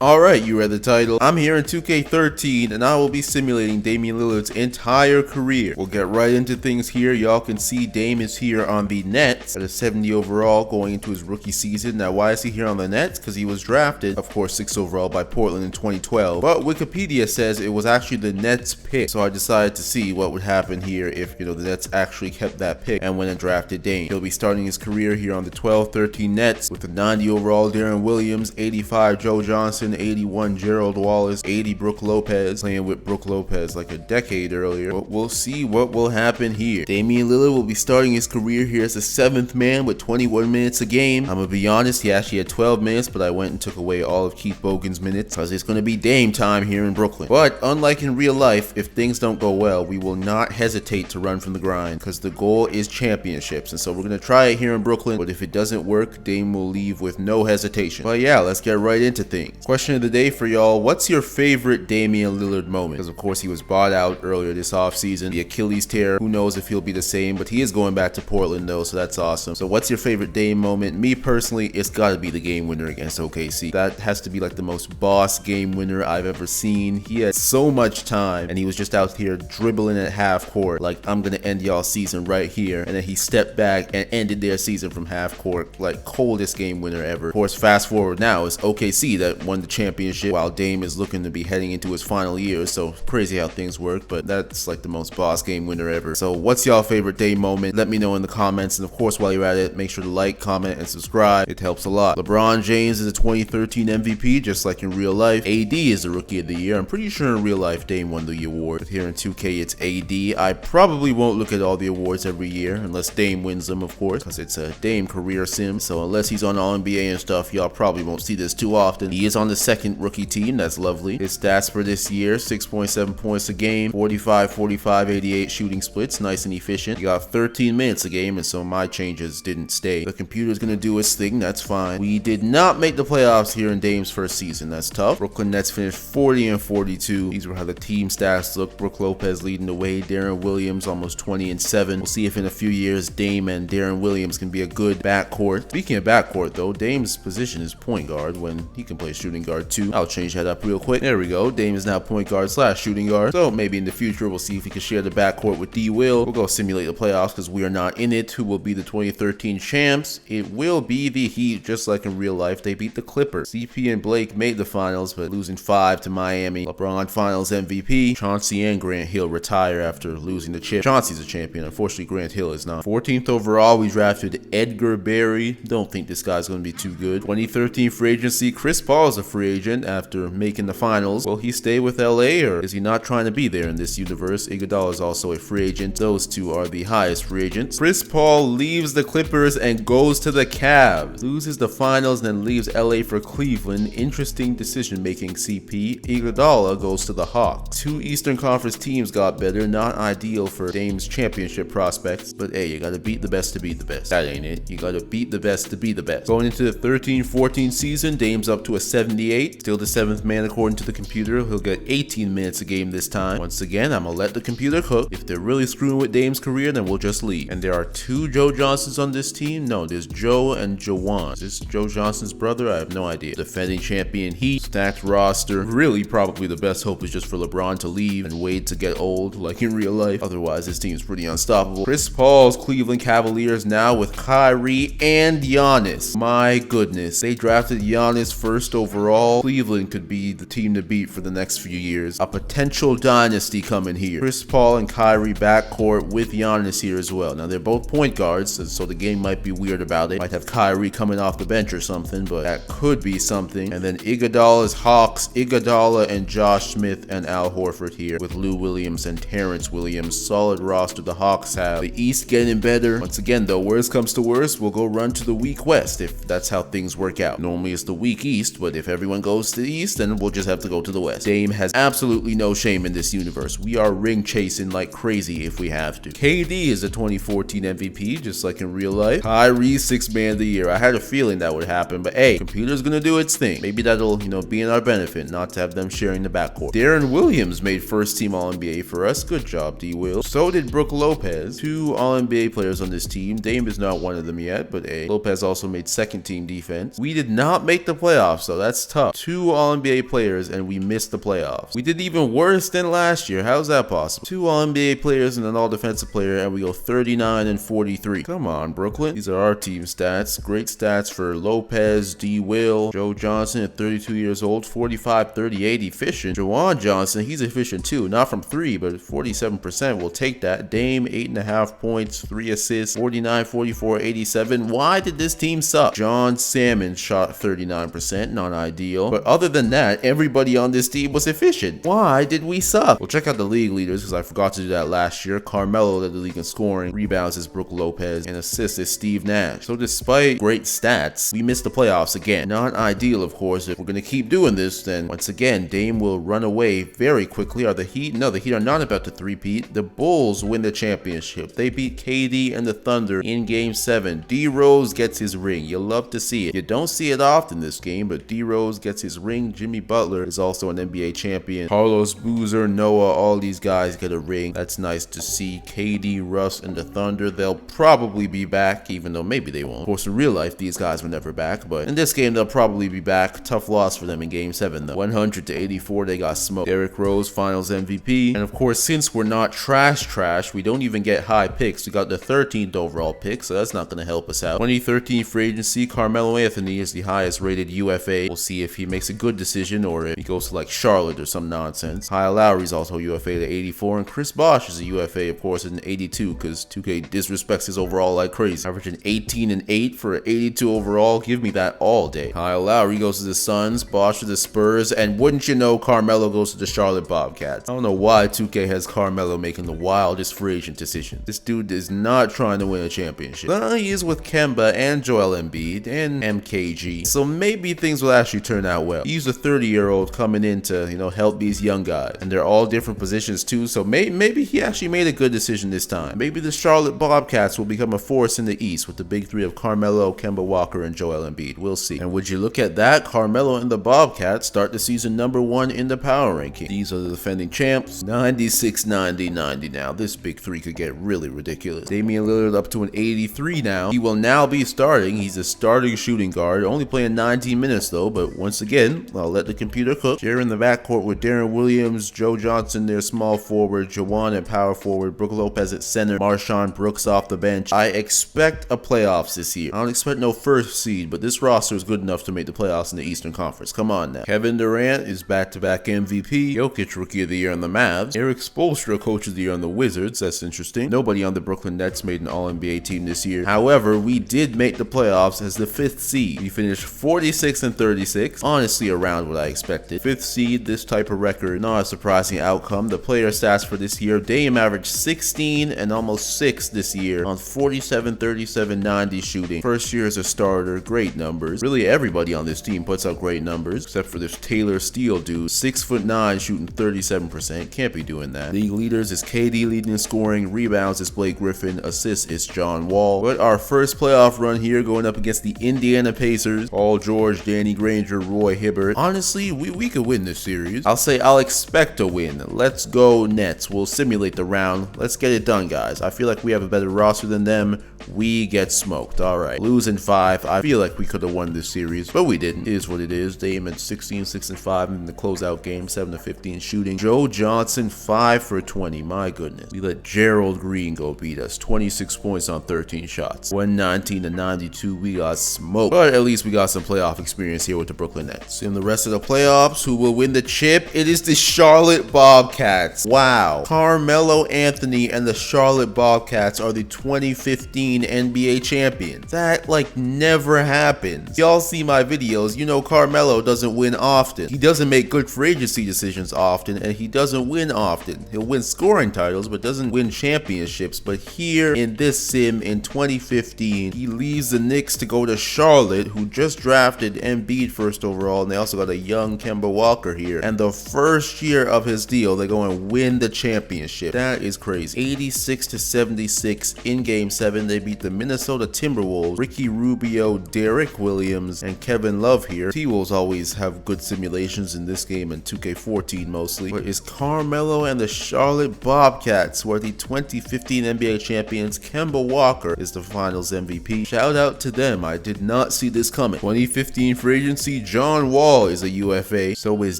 Alright, you read the title. I'm here in 2K13 and I will be simulating Damian Lillard's entire career. We'll get right into things here. Y'all can see Dame is here on the Nets at a 70 overall going into his rookie season. Now why is he here on the Nets? Because he was drafted, of course, 6 overall by Portland in 2012. But Wikipedia says it was actually the Nets pick. So I decided to see what would happen here if, the Nets actually kept that pick and went and drafted Dame. He'll be starting his career here on the 12-13 Nets with the 90 overall Deron Williams, 85 Joe Johnson, 81 Gerald Wallace, 80 Brook Lopez, playing with Brook Lopez like a decade earlier. But we'll see what will happen here. Damian Lillard will be starting his career here as the 7th man with 21 minutes a game. I'm gonna be honest, he actually had 12 minutes, but I went and took away all of Keith Bogan's minutes because it's gonna be Dame time here in Brooklyn. But unlike in real life, if things don't go well, we will not hesitate to run from the grind because the goal is championships. And so we're gonna try it here in Brooklyn, but if it doesn't work, Dame will leave with no hesitation. But yeah, let's get right into things. Question of the day for y'all: what's your favorite Damian Lillard moment? Because of course he was bought out earlier this offseason. The Achilles tear, who knows if he'll be the same, but he is going back to Portland though, so that's awesome. So what's your favorite Dame moment? Me personally, it's gotta be the game winner against OKC. That has to be like the most boss game winner I've ever seen. He had so much time and he was just out here dribbling at half court like, I'm gonna end y'all season right here, and then he stepped back and ended their season from half court. Like, coldest game winner ever. Of course, fast forward now, it's OKC that won the championship while Dame is looking to be heading into his final year. So crazy how things work, but that's like the most boss game winner ever. So what's y'all favorite Dame moment? Let me know in the comments, and of course while you're at it, make sure to like, comment, and subscribe. It helps a lot. LeBron James is a 2013 MVP just like in real life. AD is the rookie of the year. I'm pretty sure in real life Dame won the award, but here in 2K it's AD. I probably won't look at all the awards every year unless Dame wins them, of course, because it's a Dame career sim. So unless he's on All-NBA and stuff, y'all probably won't see this too often. He is on the second rookie team. That's lovely. His stats for this year: 6.7 points a game, 45, 45, 88 shooting splits, nice and efficient. He got 13 minutes a game, and so my changes didn't stay. The computer's gonna do its thing, that's fine. We did not make the playoffs here in Dame's first season. That's tough. Brooklyn Nets finished 40 and 42. These were how the team stats look. Brook Lopez leading the way, Deron Williams almost 20 and 7. We'll see if in a few years Dame and Deron Williams can be a good backcourt. Speaking of backcourt though, Dame's position is point guard when he can play shooting guard too. I'll change that up real quick. There we go. Dame is now point guard / shooting guard. So maybe in the future we'll see if he can share the backcourt with D. Will. We'll go simulate the playoffs because we are not in it. Who will be the 2013 champs? It will be the Heat, just like in real life. They beat the Clippers. CP and Blake made the finals, but losing 5 to Miami. LeBron finals MVP. Chauncey and Grant Hill retire after losing the chip. Chauncey's a champion. Unfortunately, Grant Hill is not. 14th overall, we drafted Edgar Berry. Don't think this guy's going to be too good. 2013 free agency, Chris Paul is a free agent after making the finals. Will he stay with LA or is he not trying to be there in this universe? Iguodala is also a free agent. Those two are the highest free agents. Chris Paul leaves the Clippers and goes to the Cavs. Loses the finals and then leaves LA for Cleveland. Interesting decision making, CP. Iguodala goes to the Hawks. 2 Eastern Conference teams got better. Not ideal for Dame's championship prospects, but hey, you gotta beat the best to beat the best. That ain't it. You gotta beat the best to be the best. Going into the 13-14 season, Dame's up to a 78. Still the 7th man according to the computer. He'll get 18 minutes a game this time. Once again, I'm gonna let the computer cook. If they're really screwing with Dame's career, then we'll just leave. And there are 2 Joe Johnsons on this team? No, there's Joe and Jawan. Is this Joe Johnson's brother? I have no idea. Defending champion Heat. Stacked roster. Really, probably the best hope is just for LeBron to leave and Wade to get old, like in real life. Otherwise, this team's pretty unstoppable. Chris Paul's Cleveland Cavaliers now with Kyrie and Giannis. My goodness. They drafted Giannis first overall. Cleveland could be the team to beat for the next few years. A potential dynasty coming here. Chris Paul and Kyrie backcourt with Giannis here as well. Now, they're both point guards, so the game might be weird about it. Might have Kyrie coming off the bench or something, but that could be something. And then Iguodala's Hawks, Iguodala and Josh Smith and Al Horford here with Lou Williams and Terrence Williams. Solid roster the Hawks have. The East getting better. Once again though, worst comes to worst, we'll go run to the weak West if that's how things work out. Normally it's the weak East, but if everyone goes to the East, then we'll just have to go to the West. Dame has absolutely no shame in this universe. We are ring chasing like crazy if we have to. KD is a 2014 MVP, just like in real life. Kyrie 6th man of the year. I had a feeling that would happen, but hey, computer's gonna do its thing. Maybe that'll, be in our benefit, not to have them sharing the backcourt. Deron Williams made first team All-NBA for us. Good job, D-Will. So did Brook Lopez. 2 All-NBA players on this team. Dame is not one of them yet, but hey, Lopez also made second team defense. We did not make the playoffs, so that's tough. 2 All-NBA players and we missed the playoffs. We did even worse than last year. How's that possible? 2 All-NBA players and an All-Defensive player and we go 39 and 43. Come on, Brooklyn. These are our team stats. Great stats for Lopez, D. Will, Joe Johnson at 32 years old, 45, 38, efficient. Juwan Johnson, he's efficient too. Not from 3, but 47%. We'll take that. Dame, 8.5 points, 3 assists, 49, 44, 87. Why did this team suck? John Salmon shot 39%, not ideal. But other than that, everybody on this team was efficient. Why did we suck? We'll check out the league leaders because I forgot to do that last year. Carmelo led the league in scoring. Rebounds is Brook Lopez. And assists is Steve Nash. So despite great stats, we missed the playoffs again. Not ideal, of course. If we're going to keep doing this, then once again, Dame will run away very quickly. Are the Heat? No, the Heat are not about to three-peat. The Bulls win the championship. They beat KD and the Thunder in Game 7. D. Rose gets his ring. You'll love to see it. You don't see it often this game, but D. Rose gets his ring. Jimmy Butler is also an NBA champion. Carlos Boozer, Noah, all these guys get a ring. That's nice to see. KD, Russ, and the Thunder, they'll probably be back, even though maybe they won't. Of course, in real life, these guys were never back, but in this game, they'll probably be back. Tough loss for them in Game 7, though. 100 to 84, they got smoked. Derrick Rose, Finals MVP. And of course, since we're not trash, we don't even get high picks. We got the 13th overall pick, so that's not going to help us out. 2013 free agency, Carmelo Anthony is the highest rated UFA. We'll see if he makes a good decision or if he goes to like Charlotte or some nonsense. Kyle Lowry's also UFA to 84, and Chris Bosh is a UFA, of course, in 82 because 2K disrespects his overall like crazy. Averaging 18 and 8 for an 82 overall. Give me that all day. Kyle Lowry goes to the Suns, Bosh to the Spurs, and wouldn't you know, Carmelo goes to the Charlotte Bobcats. I don't know why 2K has Carmelo making the wildest free agent decision. This dude is not trying to win a championship. He is with Kemba and Joel Embiid and MKG, so maybe things will actually turn out well. He's a 30-year-old coming in to, help these young guys, and they're all different positions too, so maybe he actually made a good decision this time. Maybe the Charlotte Bobcats will become a force in the East with the big three of Carmelo, Kemba Walker, and Joel Embiid. We'll see. And would you look at that, Carmelo and the Bobcats start the season #1 in the power ranking. These are the defending champs. 96, 90, 90 now. This big three could get really ridiculous. Damian Lillard up to an 83 now. He will now be starting. He's a starting shooting guard. Only playing 19 minutes though, but once again, I'll let the computer cook. Sharing the backcourt with Darren Williams, Joe Johnson, their small forward, Juwan at power forward, Brook Lopez at center, Marshawn Brooks off the bench. I expect a playoffs this year. I don't expect no first seed, but this roster is good enough to make the playoffs in the Eastern Conference. Come on now. Kevin Durant is back-to-back MVP. Jokic Rookie of the Year on the Mavs. Eric Spoelstra Coach of the Year on the Wizards. That's interesting. Nobody on the Brooklyn Nets made an All-NBA team this year. However, we did make the playoffs as the 5th seed. We finished 46 and 36. Honestly, around what I expected. 5th seed, this type of record, not a surprising outcome. The player stats for this year, Dame averaged 16 and almost 6 this year on 47, 37, 90 shooting. First year as a starter, great numbers. Really, everybody on this team puts up great numbers, except for this Taylor Steele dude. 6'9", shooting 37%. Can't be doing that. League leaders is KD leading in scoring. Rebounds is Blake Griffin. Assists is John Wall. But our first playoff run here going up against the Indiana Pacers. Paul George, Danny Granger, Roy Hibbert. Honestly, we could win this series. I'll expect a win. Let's go Nets. We'll simulate the round. Let's get it done, guys. I feel like we have a better roster than them. We get smoked. All right. Losing 5. I feel like we could have won this series, but we didn't. It is what it is. Dame at 16, 6 and 5 in the closeout game, 7 to 15 shooting. Joe Johnson 5 for 20. My goodness. We let Gerald Green go beat us. 26 points on 13 shots. 119 to 92. We got smoked, but at least we got some playoff experience here with the Brooklyn Nets. In the rest of the playoffs, who will win the chip? It is the Charlotte Bobcats. Wow. Carmelo Anthony and the Charlotte Bobcats are the 2015 NBA champions. That never happens. Y'all see my videos, you know Carmelo doesn't win often. He doesn't make good free agency decisions often, and he doesn't win often. He'll win scoring titles, but doesn't win championships. But here in this sim in 2015, he leaves the Knicks to go to Charlotte, who just drafted Embiid first overall, and they also got a young Kemba Walker here. And the first year of his deal, they go and win the championship. That is crazy. 86 to 76 in Game 7. They beat the Minnesota Timberwolves. Ricky Rubio, Derek Williams, and Kevin Love here. T-Wolves always have good simulations in this game and 2K14 mostly. But it's Carmelo and the Charlotte Bobcats, who are the 2015 NBA champions. Kemba Walker is the Finals MVP. Shout out to them. I did not see this coming. 2015 free agency, see John Wall is a UFA. So is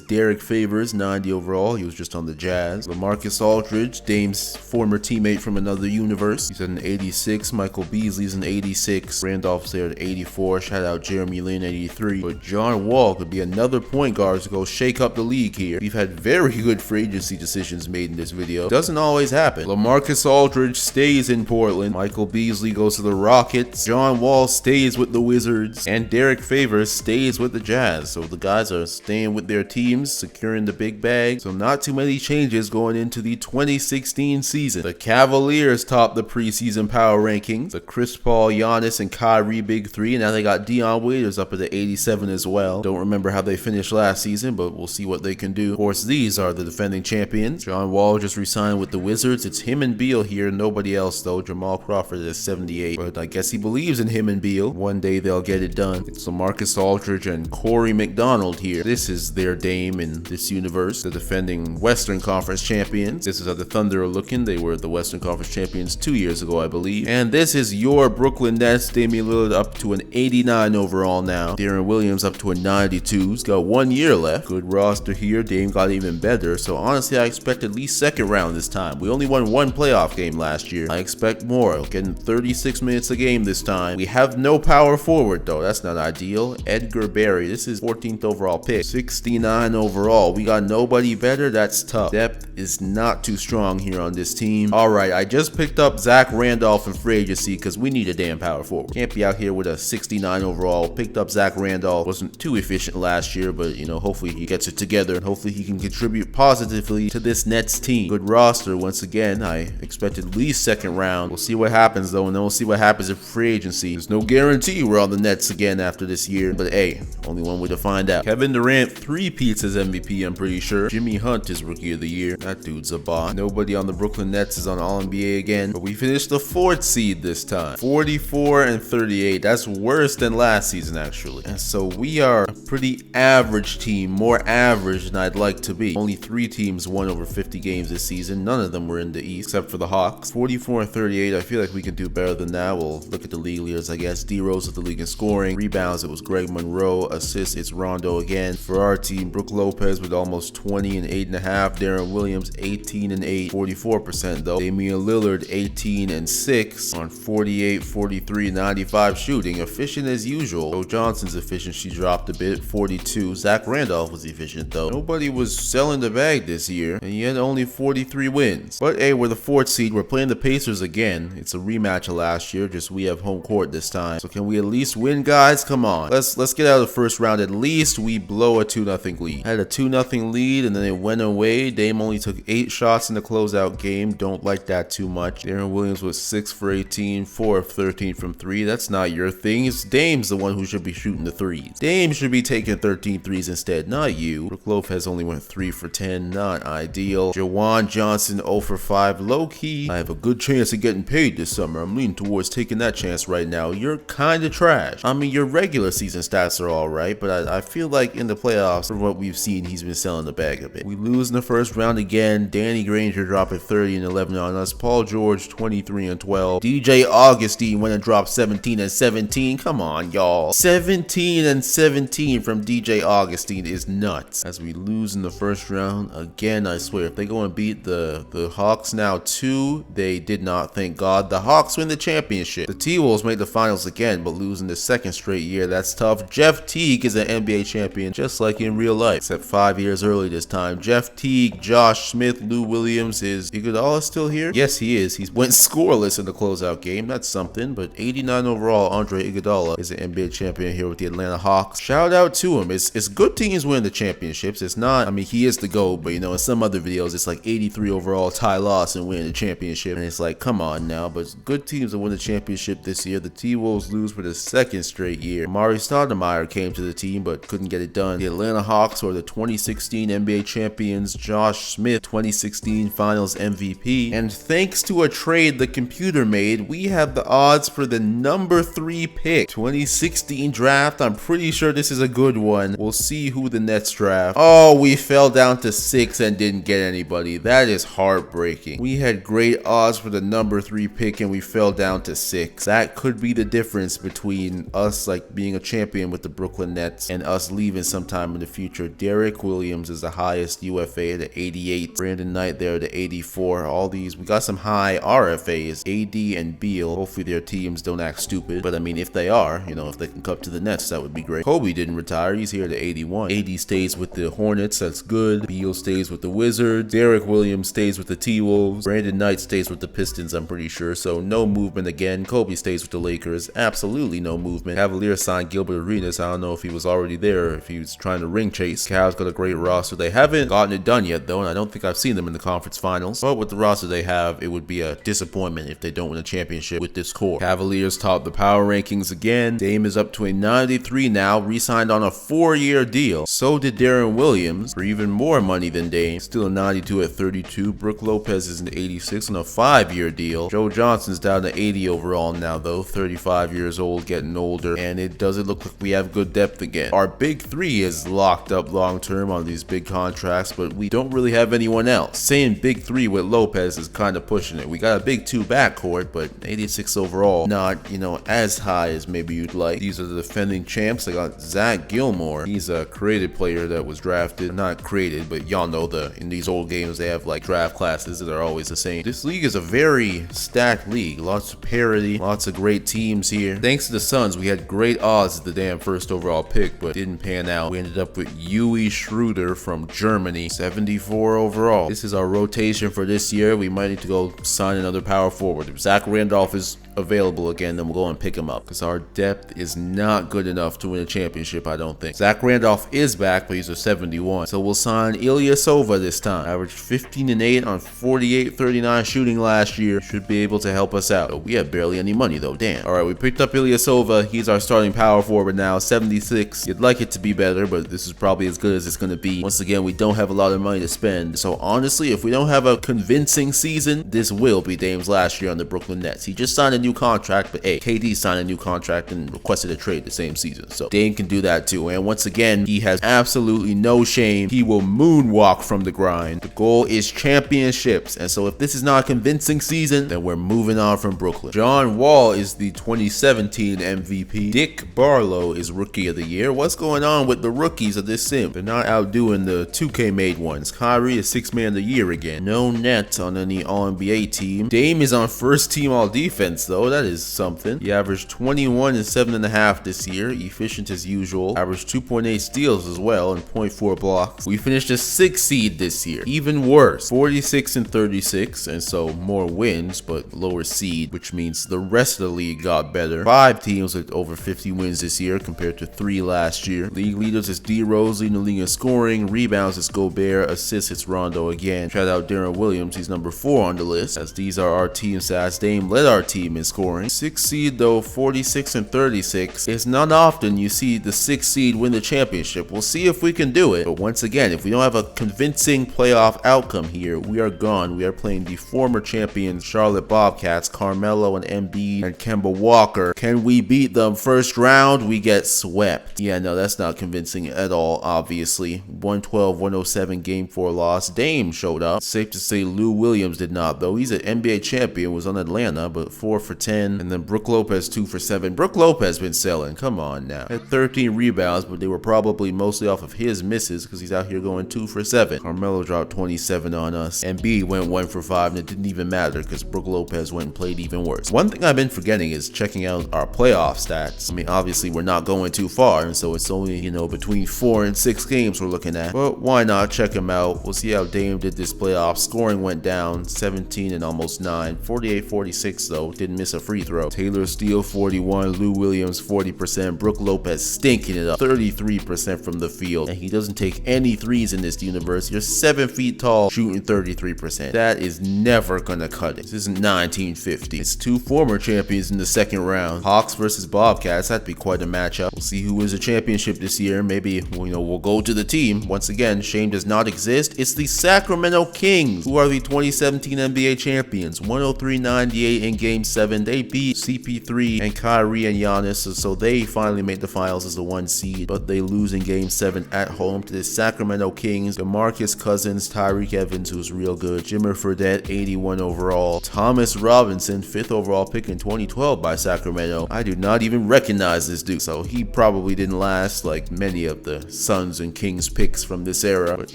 Derek Favors, 90 overall. He was just on the Jazz. LaMarcus Aldridge, Dame's former teammate from another universe. He's at an 86. Michael Beasley's an 86. Randolph's there at 84. Shout out Jeremy Lin, 83. But John Wall could be another point guard to go shake up the league here. We've had very good free agency decisions made in this video. Doesn't always happen. LaMarcus Aldridge stays in Portland. Michael Beasley goes to the Rockets. John Wall stays with the Wizards. And Derek Favors stays with the Jazz. So the guys are staying with their teams, securing the big bag. So not too many changes going into the 2016 season. The Cavaliers top the preseason power rankings. The Chris Paul, Giannis, and Kyrie big three. Now they got Dion Waiters up at the 87 as well. Don't remember how they finished last season, but we'll see what they can do. Of course, these are the defending champions. John Wall just re-signed with the Wizards. It's him and Beal here, nobody else though. Jamal Crawford is 78, but I guess he believes in him and Beal. One day they'll get it done. It's LaMarcus Aldridge and Corey McDonald here. This is their Dame in this universe, the defending Western Conference champions. This is how the Thunder are looking. They were the Western Conference champions 2 years ago, I believe. And this is your Brooklyn Nets. Damian Lillard up to an 89 overall now. Deron Williams up to a 92. He's got 1 year left. Good roster here. Dame got even better. So honestly, I expect at least second round this time. We only won one playoff game last year. I expect more. Getting 36 minutes a game this time. We have no power forward though. That's not ideal. Edgar Berry. This is 14th overall pick. 69 overall. We got nobody better. That's tough. Depth is not too strong here on this team. Alright, I just picked up Zach Randolph in free agency because we need a damn power forward. Can't be out here with a 69 overall. Picked up Zach Randolph. Wasn't too efficient last year, but you know, hopefully he gets it together and hopefully he can contribute positively to this Nets team. Good roster. Once again, I expect at least second round. We'll see what happens though, and then we'll see what happens in free agency. There's no guarantee we're on the Nets again after this year, but hey, only one way to find out. Kevin Durant three-peats as MVP, I'm pretty sure. Jimmy Hunt is rookie of the year. That dude's a bot. Nobody on the Brooklyn Nets is on All-NBA again, but we finished the 4th seed this time. 44 and 38. That's worse than last season actually. And so we are a pretty average team, more average than I'd like to be. Only 3 teams won over 50 games this season. None of them were in the East except for the Hawks. 44 and 38. I feel like we can do better than that. We'll look at the league leaders, I guess. D Rose with the league in scoring. Rebounds, it was Greg Monroe. Assists, it's Rondo again. For our team, Brook Lopez with almost 20 and 8.5. Deron Williams 18 and 8, 44% though. Damian Lillard 18 and 6 on 48, 43, 95 shooting. Efficient as usual. Joe Johnson's efficiency dropped a bit, 42. Zach Randolph was efficient though. Nobody was selling the bag this year, and he had only 43 wins. But hey, we're the 4th seed. We're playing the Pacers again. It's a rematch of last year, just we have home court this time. So can we at least win, guys? Come on. Let's get out of the first round. At least we blow a 2-0 lead. Had a 2-0 lead and then it went away. Dame only took 8 shots in the closeout game. Don't like that too much. Deron Williams was 6 for 18, 4 of 13 from 3. That's not your thing. It's Dame's the one who should be shooting the threes. Dame should be taking 13 threes instead, not you. Brook Lopez only went 3 for 10. Not ideal. Jawan Johnson 0 for 5. Low key, I have a good chance of getting paid this summer. I'm leaning towards taking that chance right now. You're kind of trash. I mean, your regular season stats are alright, but I feel like in the playoffs, from what we've seen, he's been selling the bag a bit. We lose in the first round again. Danny Granger dropping 30 and 11 on us. Paul George 23 and 12. DJ Augustine went and dropped 17 and 17. Come on, y'all. 17 and 17 from DJ Augustine is nuts. As we lose in the first round again, I swear, if they go and beat the Hawks now too, they did not, thank God. The Hawks win the championship. The T-Wolves make the finals again, but losing the 2nd straight year, that's tough. Jeff Teague is an NBA champion, just like in real life, except 5 years early this time. Jeff Teague, Josh Smith, Lou Williams. Is Iguodala still here? Yes, he is. He went scoreless in the closeout game. That's something, but 89 overall, Andre Iguodala is an NBA champion here with the Atlanta Hawks. Shout out to him. It's good teams win the championships. It's not, I mean, he is the GOAT, but you know, in some other videos, it's like 83 overall, Ty Lawson winning the championship, and it's like, come on now. But it's good teams that win the championship this year. The T-Wolves lose for the 2nd straight year. Amari Stoudemire came to the team, but couldn't get it done. The Atlanta Hawks were the 2016 NBA champions. Josh Smith, 2016 Finals MVP. And thanks to a trade the computer made, we have the odds for the number 3 pick. 2016 draft. I'm pretty sure this is a good one. We'll see who the Nets draft. Oh, we fell down to 6 and didn't get anybody. That is heartbreaking. We had great odds for the number 3 pick and we fell down to 6. That could be the difference between us like being a champion with the Brooklyn Brooklyn Nets and us leaving sometime in the future. Derek Williams is the highest UFA, the 88. Brandon Knight there, the 84. All these, we got some high RFAs, AD and Beal. Hopefully their teams don't act stupid, but I mean, if they are, you know, if they can come to the Nets, that would be great. Kobe didn't retire. He's here to 81. AD stays with the Hornets. That's good. Beal stays with the Wizards. Derek Williams stays with the T-Wolves. Brandon Knight stays with the Pistons, I'm pretty sure. So no movement again. Kobe stays with the Lakers. Absolutely no movement. Cavaliers signed Gilbert Arenas. I don't know if he was already there or if he was trying to ring chase. Cavs got a great roster. They haven't gotten it done yet, though, and I don't think I've seen them in the conference finals. But with the roster they have, it would be a disappointment if they don't win a championship with this core. Cavaliers top the power rankings again. Dame is up to a 93 now, re-signed on a 4-year deal. So did Darren Williams for even more money than Dame. Still a 92 at 32. Brook Lopez is an 86 on a 5-year deal. Joe Johnson's down to 80 overall now, though. 35 years old, getting older, and it doesn't look like we have good depth again. Our big three is locked up long term on these big contracts, but we don't really have anyone else. Saying big three with Lopez is kind of pushing it. We got a big 2 backcourt, but 86 overall, not, you know, as high as maybe you'd like. These are the defending champs. They got Zach Gilmore. He's a created player that was drafted, not created, but y'all know in these old games they have like draft classes that are always the same. This league is a very stacked league. Lots of parity, lots of great teams here. Thanks to the Suns, we had great odds at the damn first overall pick, but didn't pan out. We ended up with Yui Schroeder from Germany, 74 overall. This is our rotation for this year. We might need to go sign another power forward. If Zach Randolph is available again, then we'll go and pick him up, because our depth is not good enough to win a championship, I don't think. Zach Randolph is back, but he's a 71. So we'll sign Ilyasova this time. Averaged 15 and 8 on 48-39 shooting last year. Should be able to help us out. But we have barely any money though, damn. Alright, we picked up Ilyasova. He's our starting power forward now, 76. You'd like it to be better, but this is probably as good as it's going to be. Once again, we don't have a lot of money to spend. So honestly, if we don't have a convincing season, this will be Dame's last year on the Brooklyn Nets. He just signed a new contract, but hey, KD signed a new contract and requested a trade the same season. So Dame can do that too. And once again, he has absolutely no shame. He will moonwalk from the grind. The goal is championships. And so if this is not a convincing season, then we're moving on from Brooklyn. John Wall is the 2017 MVP. Dick Barlow is Rookie of the Year. What's going on with the rookies of this sim? They're not outdoing the 2K made ones. Kyrie is 6th man of the year again. No net on any All-NBA team. Dame is on first team all defense though. That is something. He averaged 21 and 7.5 this year. Efficient as usual. Averaged 2.8 steals as well and 0.4 blocks. We finished a 6th seed this year. Even worse. 46 and 36, and so more wins, but lower seed, which means the rest of the league got better. 5 teams with over 50 wins this year compared to 3 last year. League leaders is D Rose leading the league in scoring. Rebounds is Gobert. Assists it's Rondo again. Shout out Darren Williams. He's number 4 on the list, as these are our team stats. Dame led our team in scoring. 6th seed though, 46 and 36. It's not often you see the 6th seed win the championship. We'll see if we can do it. But once again, if we don't have a convincing playoff outcome here, we are gone. We are playing the former champions Charlotte Bobcats, Carmelo and Embiid and Kemba Walker. Can we beat them first round? We get swept. Yeah, no, that's not convincing at all, obviously. 112-107 game 4 loss. Dame showed up. Safe to say Lou Williams did not, though. He's an NBA champion, was on Atlanta, but 4 for 10. And then Brook Lopez 2 for 7. Brook Lopez been selling. Come on now. Had 13 rebounds, but they were probably mostly off of his misses because he's out here going 2 for 7. Carmelo dropped 27 on us. Embiid went 1 for 5, and it didn't even matter because Brook Lopez went and played even worse. One thing I've been forgetting is checking out our playoff stats. I mean, obviously we're not going too far, and so it's only, you know, between 4 and 6 games we're looking at. But why not check them out? We'll see how Dame did this playoff. Scoring went down 17 and almost 9. 48-46 though. Didn't miss a free throw. Taylor Steele 41. Lou Williams 40%. Brook Lopez stinking it up. 33% from the field. And he doesn't take any threes in this universe. You're 7 feet tall, shooting 33%. That is never gonna cut it. This isn't 1950. It's 2 former champions in the second round. Hawks versus Bobcats. That'd be quite a matchup. We'll see who wins the championship this year. Maybe, you know, we'll go to the team. Once again, shame does not exist. It's the Sacramento Kings, who are the 2017 NBA champions. 103-98 in Game 7. They beat CP3 and Kyrie and Giannis, so they finally made the finals as the 1 seed, but they lose in Game 7 at home to the Sacramento Kings. DeMarcus Cousins, Tyreek Evans, who's real good. Jimmer Fredette, 81 overall. Thomas Robinson, 5th overall pick in 2012 by Sacramento. I do not even recognize this dude, so he probably probably didn't last like many of the Suns and Kings picks from this era. But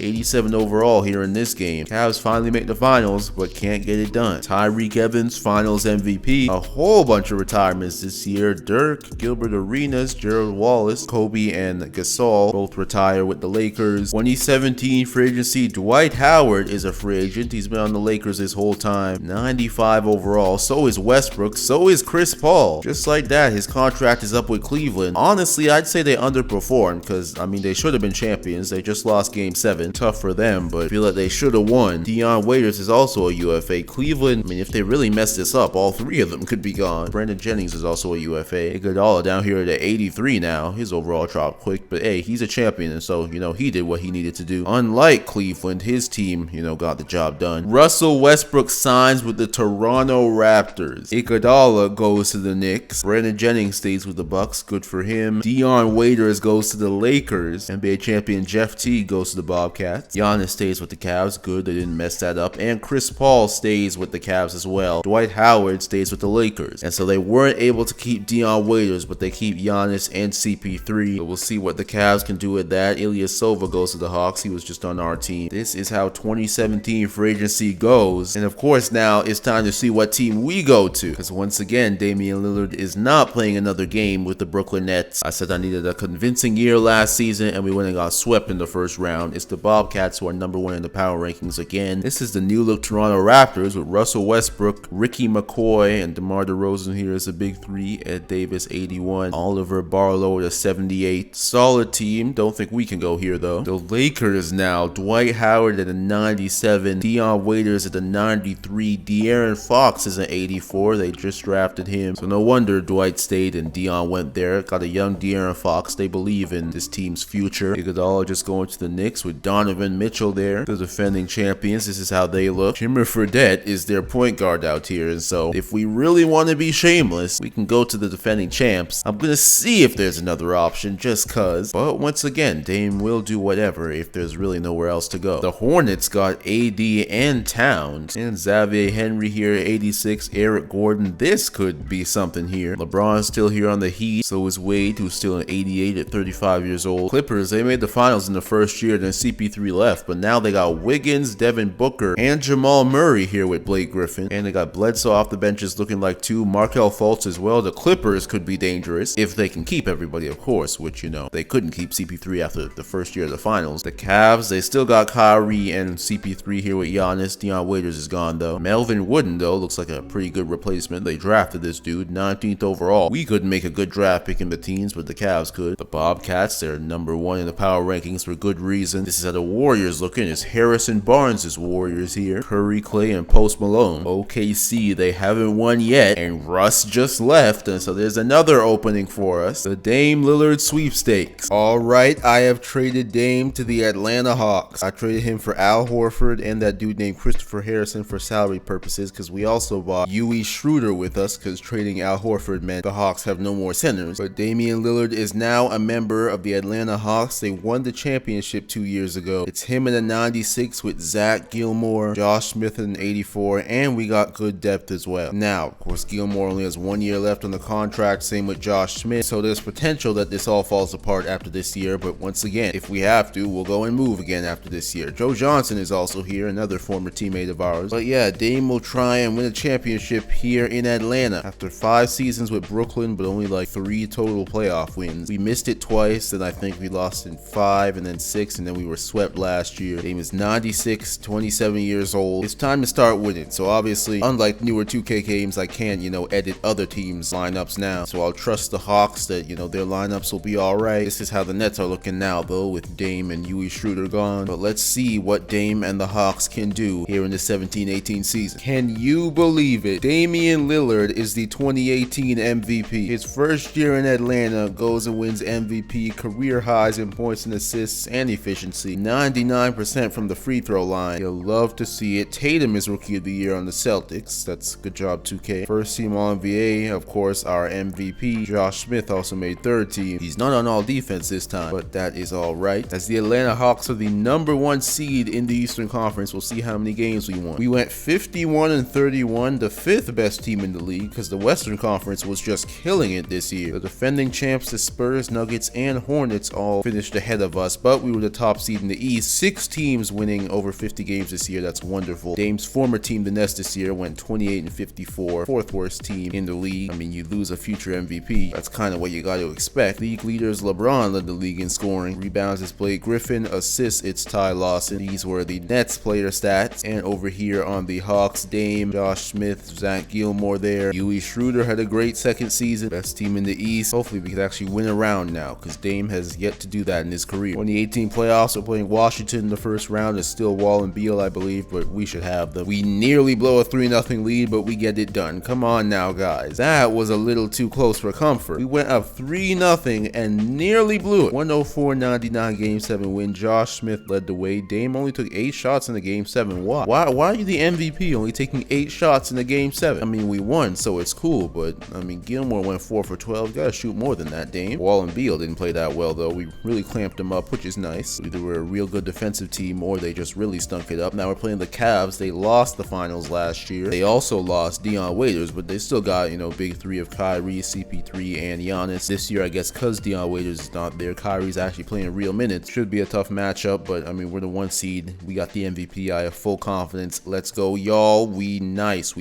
87 overall here in this game. Cavs finally make the finals, but can't get it done. Tyreek Evans, finals MVP. A whole bunch of retirements this year. Dirk, Gilbert Arenas, Gerald Wallace, Kobe, and Gasol both retire with the Lakers. 2017 free agency, Dwight Howard is a free agent. He's been on the Lakers this whole time. 95 overall. So is Westbrook. So is Chris Paul. Just like that, his contract is up with Cleveland. Honestly, I'd say they underperformed because, I mean, they should have been champions. They just lost Game 7. Tough for them, but I feel like they should have won. Dion Waiters is also a UFA. Cleveland, I mean, if they really mess this up, all three of them could be gone. Brandon Jennings is also a UFA. Iguodala down here at 83 now. His overall dropped quick, but hey, he's a champion, and so, you know, he did what he needed to do. Unlike Cleveland, his team, you know, got the job done. Russell Westbrook signs with the Toronto Raptors. Iguodala goes to the Knicks. Brandon Jennings stays with the Bucks. Good for him. Dion Waiters goes to the Lakers. NBA champion Jeff T goes to the Bobcats. Giannis stays with the Cavs. Good, they didn't mess that up. And Chris Paul stays with the Cavs as well. Dwight Howard stays with the Lakers. And so they weren't able to keep Dion Waiters, but they keep Giannis and CP3. So we'll see what the Cavs can do with that. Ilyasova goes to the Hawks. He was just on our team. This is how 2017 free agency goes. And of course, now it's time to see what team we go to. Because once again, Damian Lillard is not playing another game with the Brooklyn Nets. I said I needed a convincing year last season, and we went and got swept in the first round. It's the Bobcats who are #1 in the power rankings again. This is the new look Toronto Raptors with Russell Westbrook, Ricky McCoy, and DeMar DeRozan here is a big three. Ed Davis 81, Oliver Barlow at 78. Solid team. Don't think we can go here though. The Lakers now. Dwight Howard at a 97. Dion Waiters at a 93. De'Aaron Fox is an 84. They just drafted him. So no wonder Dwight stayed and Dion went there. Got a young De'Aaron Fox. They believe in this team's future. Iguodala just going to the Knicks with Donovan Mitchell there. The defending champions. This is how they look. Jimmer Fredette is their point guard out here. And so if we really want to be shameless, we can go to the defending champs. I'm going to see if there's another option just cuz. But once again, Dame will do whatever if there's really nowhere else to go. The Hornets got AD and Towns. And Xavier Henry here at 86. Eric Gordon. This could be something here. LeBron's still here on the Heat. So is Wade, who's still an 88 at 35 years old. Clippers, they made the finals in the first year, then CP3 left. But now they got Wiggins, Devin Booker, and Jamal Murray here with Blake Griffin. And they got Bledsoe off the benches looking like two. Markelle Fultz as well. The Clippers could be dangerous if they can keep everybody, of course, which, you know, they couldn't keep CP3 after the first year of the finals. The Cavs, they still got Kyrie and CP3 here with Giannis. Dion Waiters is gone though. Melvin Wooden though looks like a pretty good replacement. They drafted this dude, 19th overall. We couldn't make a good draft pick in the teens, but the Cavs could. The Bobcats, they're #1 in the power rankings for good reason. This is how the Warriors looking. It's Harrison Barnes' Warriors here. Curry, Clay, and Post Malone. OKC, they haven't won yet, and Russ just left, and so there's another opening for us. The Dame Lillard sweepstakes. Alright, I have traded Dame to the Atlanta Hawks. I traded him for Al Horford and that dude named Christopher Harrison for salary purposes because we also bought Yui Schroeder with us because trading Al Horford meant the Hawks have no more centers. But Damian Lillard is now a member of the Atlanta Hawks. They won the championship 2 years ago. It's him in a 96 with Zach Gilmore, Josh Smith in an 84, and we got good depth as well. Now, of course, Gilmore only has 1 year left on the contract, same with Josh Smith, so there's potential that this all falls apart after this year, but once again, if we have to, we'll go and move again after this year. Joe Johnson is also here, another former teammate of ours. But yeah, Dame will try and win a championship here in Atlanta after 5 seasons with Brooklyn, but only like 3 total playoff wins. We missed it twice, and I think we lost in 5 and then 6, and then we were swept last year. Dame is 96, 27 years old. It's time to start winning. So obviously, unlike newer 2K games, I can't, you know, edit other teams' lineups now. So I'll trust the Hawks that, you know, their lineups will be alright. This is how the Nets are looking now, though, with Dame and Yui Schroeder gone. But let's see what Dame and the Hawks can do here in the 17-18 season. Can you believe it? Damian Lillard is the 2018 MVP. His first year in Atlanta goes and wins MVP, career highs in points and assists and efficiency, 99% from the free throw line. You'll love to see it. Tatum is Rookie of the Year on the Celtics. That's good job, 2K. First team All-NBA, of course, our MVP. Josh Smith also made third team. He's not on all defense this time, but that is all right. As the Atlanta Hawks are the #1 seed in the Eastern Conference, we'll see how many games we won. We went 51-31, the 5th best team in the league, because the Western Conference was just killing it this year. The defending champs champs, the Spurs, Nuggets, and Hornets all finished ahead of us, but we were the top seed in the East. 6 teams winning over 50 games this year. That's wonderful. Dame's former team, the Nets, this year went 28-54, 4th worst team in the league. I mean, you lose a future MVP. That's kind of what you got to expect. League leaders LeBron led the league in scoring. Rebounds is Blake Griffin. Assists, it's Ty Lawson. These were the Nets player stats. And over here on the Hawks, Dame, Josh Smith, Zach Gilmore there. Huey Schroeder had a great second season. Best team in the East. Hopefully we can actually win a round now, because Dame has yet to do that in his career. 2018 playoffs, we're playing Washington in the first round. It's still Wall and Beal, I believe, but we should have them. We nearly blow a 3-0 lead, but we get it done. Come on now, guys. That was a little too close for comfort. We went up 3-0 and nearly blew it. 104-99 Game 7 win. Josh Smith led the way. Dame only took 8 shots in the Game 7. Why are you the MVP only taking 8 shots in the Game 7? I mean, we won, so it's cool, but I mean, Gilmore went 4 for 12. You gotta shoot more than that, Dame. Wall and Beal didn't play that well, though. We really clamped them up, which is nice. Either we're a real good defensive team or they just really stunk it up. Now we're playing the Cavs. They lost the finals last year. They also lost Dion Waiters, but they still got, you know, big 3 of Kyrie, CP3, and Giannis. This year, I guess, because Dion Waiters is not there, Kyrie's actually playing real minutes. Should be a tough matchup, but I mean, we're the 1 seed. We got the MVP. I have full confidence. Let's go, y'all. We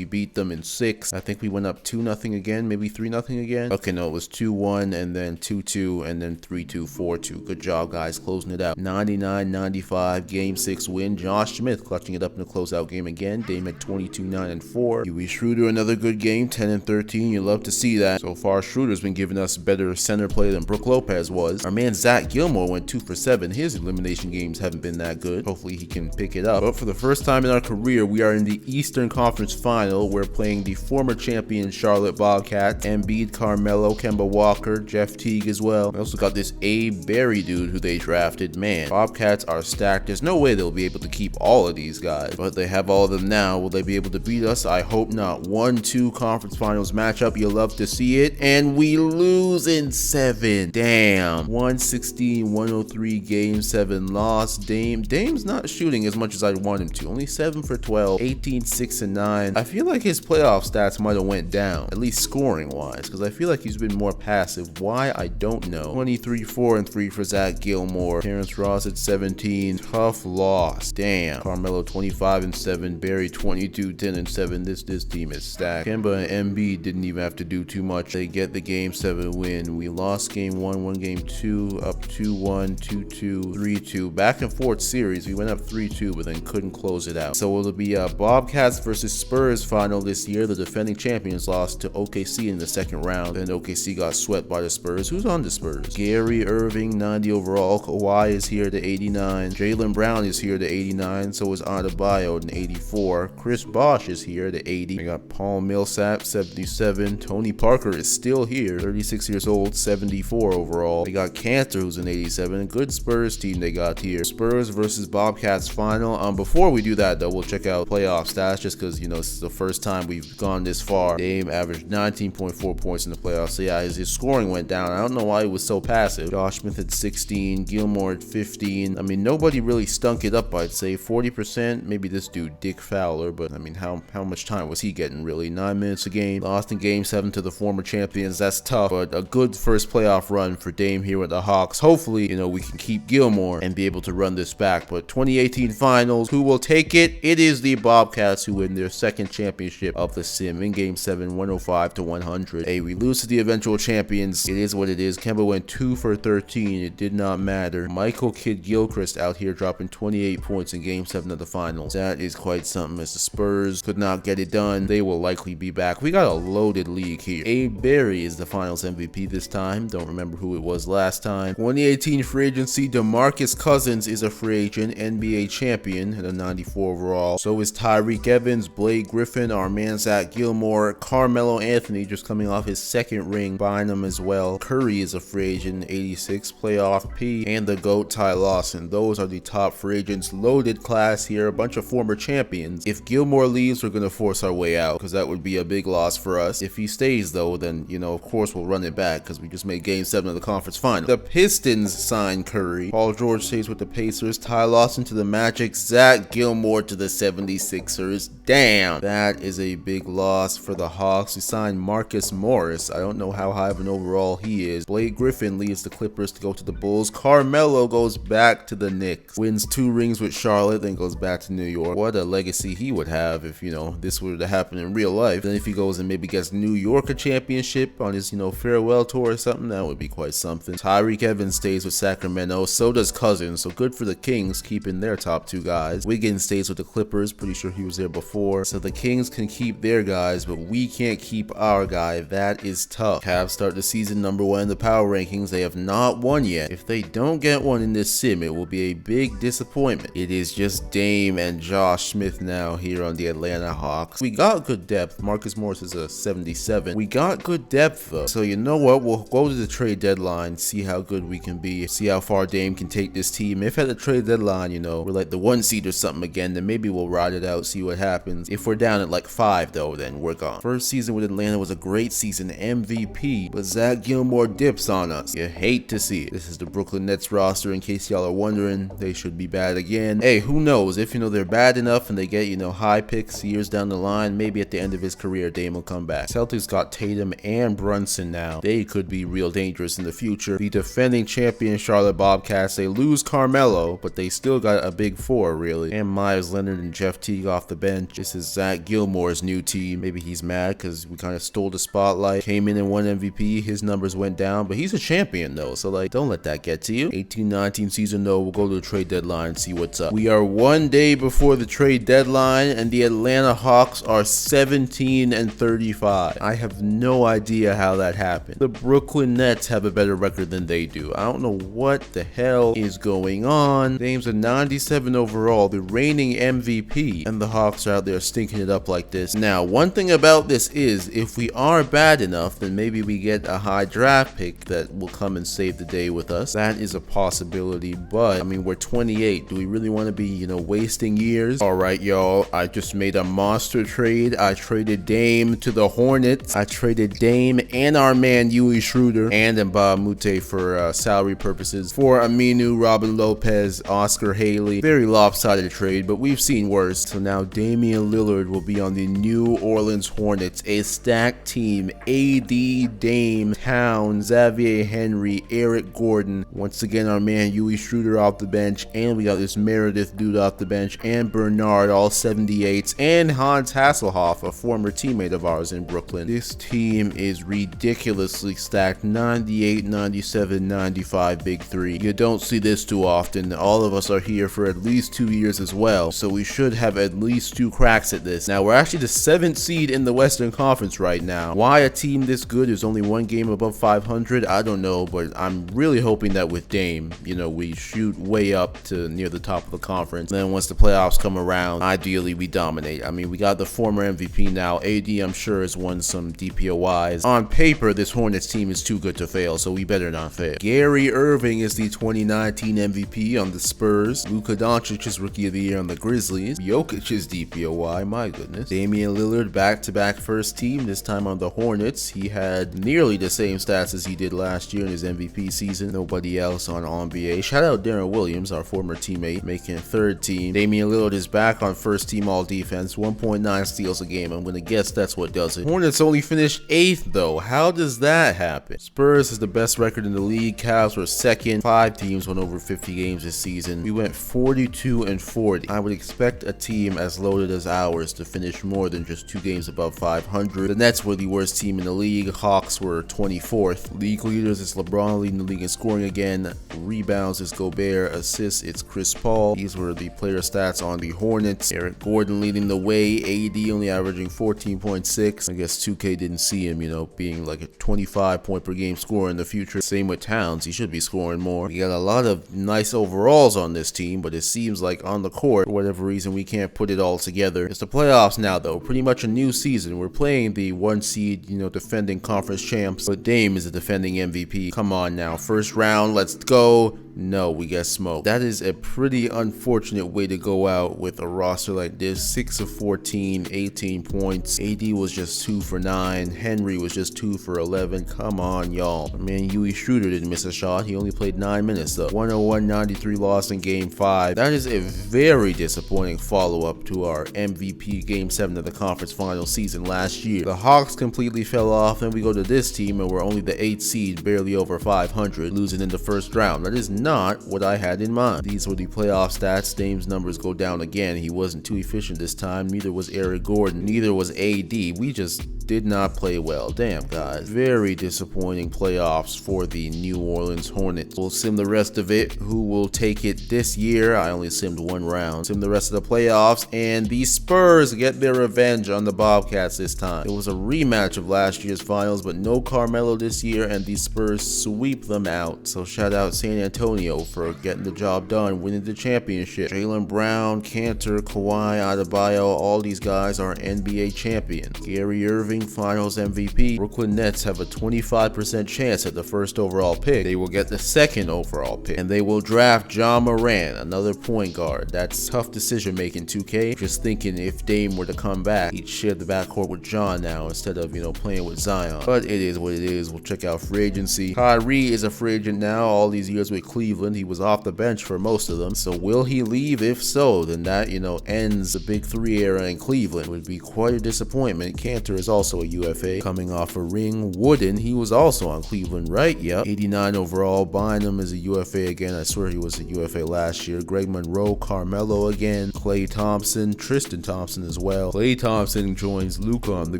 beat them in 6. I think we went up 2-0 again, maybe 3-0 again. Okay, no, it was 2-1 and then 2-2 and then 3-2, 4-2. Good job, guys, closing it out. 99-95 Game 6 win. Josh Smith clutching it up in the closeout game again. Dame at 22-9-4. Huey Schroeder, another good game, 10-13. You love to see that. So far, Schroeder's been giving us better center play than Brook Lopez was. Our man Zach Gilmore went 2 for 7. His elimination games haven't been that good. Hopefully he can pick it up. But for the first time in our career, we are in the Eastern Conference Final. We're playing the former champion Charlotte Bobcats. Embiid, Carmelo, Kemba Walker, Jeff Teague as well. We also got this Abe Barry dude who they drafted. Man, Bobcats are stacked. There's no way they'll be able to keep all of these guys, but they have all of them now. Will they be able to beat us? I hope not. 1-2 conference finals matchup. You love to see it. And we lose in 7. Damn. 116-103 Game 7 loss. Dame's not shooting as much as I want him to. Only 7 for 12, 18-6-9. I feel like his playoff stats might have went down, at least scoring wise, because I feel like he's been more passive. Why? I don't know. 23-4-3 for Zach Gilmore. Terrence Ross at 17. Tough loss. Damn. Carmelo 25-7. Barry 22-10-7. This team is stacked. Kemba and Embiid didn't even have to do too much. They get the Game 7 win. We lost Game 1, won Game 2, up 2-1, 2-2, 3-2. Back and forth series. We went up 3-2, but then couldn't close it out. So it'll be a Bobcats versus Spurs final this year. The defending champions lost to OKC in the second round, and OKC got swept by the Spurs. Who's on the Spurs? Gary Irving, 90 overall. Kawhi is here to 89. Jaylen Brown is here to 89. So is Adebayo in 84. Chris Bosh is here to 80. We got Paul Millsap, 77. Tony Parker is still here, 36 years old, 74 overall. They got Cantor, who's an 87. Good Spurs team they got here. Spurs versus Bobcats final. Before we do that, though, we'll check out playoff stats, just because, you know, this is the first time we've gone this far. Dame averaged 19.4 points in the playoffs. So yeah, his scoring went down. I don't know why he was so passive. Josh Smith at 16. Gilmore at 15. I mean, nobody really stunk it up, I'd say. 40%. Maybe this dude, Dick Fowler, but I mean, how much time was he getting, really? 9 minutes a game. Lost in Game 7 to the former champions. That's tough, but a good first playoff run for Dame here with the Hawks. Hopefully, you know, we can keep Gilmore and be able to run this back. But 2018 finals, who will take it? It is the Bobcats, who win their second championship of the Sim in Game 7, 105-100. Hey, we lose to the eventual champions. It is what it is. Kemba went 2 for 13. It did not matter. Michael Kidd-Gilchrist out here dropping 28 points in Game 7 of the finals. That is quite something, as the Spurs could not get it done. They will likely be back. We got a loaded league here. Abe Barry is the finals MVP this time. Don't remember who it was last time. 2018 free agency, DeMarcus Cousins is a free agent, NBA champion at a 94 overall. So is Tyreke Evans, Blake Griffin, our man Zach Gilmore, Carmelo Anthony just coming off his second ring, buying them as well. Curry is a free agent, 86, playoff P, and the GOAT Ty Lawson. Those are the top free agents. Loaded class here, a bunch of former champions. If Gilmore leaves, we're going to force our way out, because that would be a big loss for us. If he stays, though, then, you know, of course we'll run it back, because we just made Game 7 of the conference final. The Pistons signed Curry. Paul George stays with the Pacers. Ty Lawson to the Magic. Zach Gilmore to the 76ers. Damn, that is a big loss for the Hawks. We signed Marcus Morris. I don't know how high of an overall all he is. Blake Griffin leads the Clippers to go to the Bulls. Carmelo goes back to the Knicks. Wins 2 rings with Charlotte, then goes back to New York. What a legacy he would have if, this were to happen in real life. Then if he goes and maybe gets New York a championship on his, farewell tour or something, that would be quite something. Tyreek Evans stays with Sacramento. So does Cousins. So good for the Kings keeping their top 2 guys. Wiggins stays with the Clippers. Pretty sure he was there before. So the Kings can keep their guys, but we can't keep our guy. That is tough. Cavs start the season number 1 in the power rankings. They have not won yet. If they don't get one in this sim, it will be a big disappointment. It is just Dame and Josh Smith now here on the Atlanta Hawks. We got good depth. Marcus Morris is a 77. We got good depth though. So you know what? We'll go to the trade deadline, see how good we can be, see how far Dame can take this team. If at the trade deadline, we're like the 1 seed or something again, then maybe we'll ride it out, see what happens. If we're down at like 5 though, then we're gone. First season with Atlanta was a great season, MVP, but Zach Gilmore dips on us. You hate to see it. This is the Brooklyn Nets roster, in case y'all are wondering. They should be bad again. Hey, who knows? If they're bad enough and they get high picks years down the line, maybe at the end of his career Dame will come back. Celtics got Tatum and Brunson now. They could be real dangerous in the future. The defending champion Charlotte Bobcats, they lose Carmelo, but they still got a big 4 really, and Myers Leonard and Jeff Teague off the bench. This is Zach Gilmore's new team. Maybe he's mad because we kind of stole the spotlight. Came in and won MVP. His numbers went down, but he's a champion though, so don't let that get to you. 18-19 season though, we'll go to the trade deadline and see what's up. We are 1 day before the trade deadline, and the Atlanta Hawks are 17-35. I have no idea how that happened. The Brooklyn Nets have a better record than they do. I don't know what the hell is going on. Dame's a 97 overall, the reigning MVP, and the Hawks are out there stinking it up like this. Now, one thing about this is, if we are bad enough, then maybe we get a high draft pick that will come and save the day with us. That is a possibility, but we're 28. Do we really want to be, wasting years? All right, y'all, I just made a monster trade. I traded Dame to the Hornets. I traded Dame and our man Yui Schroeder and Mbah Mute for salary purposes for Aminu, Robin Lopez, Oscar Haley. Very lopsided trade, but we've seen worse. So now Damian Lillard will be on the New Orleans Hornets, a stacked team. AD, Dame, Town, Xavier Henry, Eric Gordon. Once again, our man Yui Schroeder off the bench, and we got this Meredith dude off the bench, and Bernard, all 78s, and Hans Hasselhoff, a former teammate of ours in Brooklyn. This team is ridiculously stacked. 98, 97, 95 big 3. You don't see this too often. All of us are here for at least 2 years as well, so we should have at least 2 cracks at this. Now, we're actually the 7th seed in the Western Conference right now. Why a team this good is only 1 game above 500, I don't know, but I'm really hoping that with Dame, we shoot way up to near the top of the conference. Then once the playoffs come around, ideally we dominate. We got the former MVP now. AD, I'm sure, has won some DPOYs. On paper, this Hornets team is too good to fail, so we better not fail. Gary Irving is the 2019 MVP on the Spurs. Luka Doncic is Rookie of the Year on the Grizzlies. Jokic is DPOY, my goodness. Damian Lillard back-to-back first team, this time on the Hornets. He had nearly the same stats as he did last year in his MVP season. Nobody else on NBA. Shout out Darren Williams, our former teammate, making 3rd team. Damian Lillard is back on first team all defense, 1.9 steals a game. I'm gonna guess that's what does it. Hornets only finished 8th though. How does that happen? Spurs is the best record in the league. Cavs were 2nd. 5 teams went over 50 games this season. We went 42-40. I would expect a team as loaded as ours to finish more than just 2 games above 500. The Nets were the worst team in the league. Hawks were 24th. League leaders is LeBron leading the league in scoring again. Rebounds is Gobert. Assists it's Chris Paul. These were the player stats on the Hornets. Eric Gordon leading the way. AD only averaging 14.6. I guess 2K didn't see him, being like a 25 point per game scorer in the future. Same with Towns. He should be scoring more. We got a lot of nice overalls on this team, but it seems like on the court, for whatever reason, we can't put it all together. It's the playoffs now though. Pretty much a new season. We're playing the 1 seed, defending conference champs, but Dame is the defending MVP. Come on now. First round, let's go. No, we get smoked. That is a pretty unfortunate way to go out with a roster like this. 6 of 14, 18 points. AD was just 2 for 9. Henry was just 2 for 11. Come on, y'all. Man, Yui Schroeder didn't miss a shot. He only played 9 minutes though. 101-93 loss in game 5. That is a very disappointing follow-up to our MVP game 7 of the conference final season last year. The Hawks completely fell off, and we go to this team and we're only the 8th seed, barely over 500, losing in the first round. That is not what I had in mind. These were the playoff stats. Dame's numbers go down again. He wasn't too efficient this time. Neither was Eric Gordon. Neither was AD. We just did not play well. Damn, guys. Very disappointing playoffs for the New Orleans Hornets. We'll sim the rest of it. Who will take it this year? I only simmed one round. Sim the rest of the playoffs, and the Spurs get their revenge on the Bobcats this time. It was a rematch of last year's finals, but no Carmelo this year, and the Spurs sweep them out. So shout out San Antonio for getting the job done, winning the championship. Jaylen Brown, Cantor, Kawhi, Adebayo, all these guys are NBA champions. Gary Irving, Finals MVP. Brooklyn Nets have a 25% chance at the first overall pick. They will get the second overall pick, and they will draft Ja Morant, another point guard. That's tough decision making, 2K. Just thinking if Dame were to come back, he'd share the backcourt with Ja now instead of, playing with Zion. But it is what it is. We'll check out free agency. Kyrie is a free agent now. All these years with Cleveland, he was off the bench for most of them. So will he leave? If so, then that, ends the Big Three era in Cleveland. It would be quite a disappointment. Cantor is also a UFA, coming off a ring. Wooden, he was also on Cleveland, right? Yep. 89 overall. Bynum is a UFA again. I swear he was a UFA last year. Greg Monroe, Carmelo again. Klay Thompson, Tristan Thompson as well. Klay Thompson joins Luka on the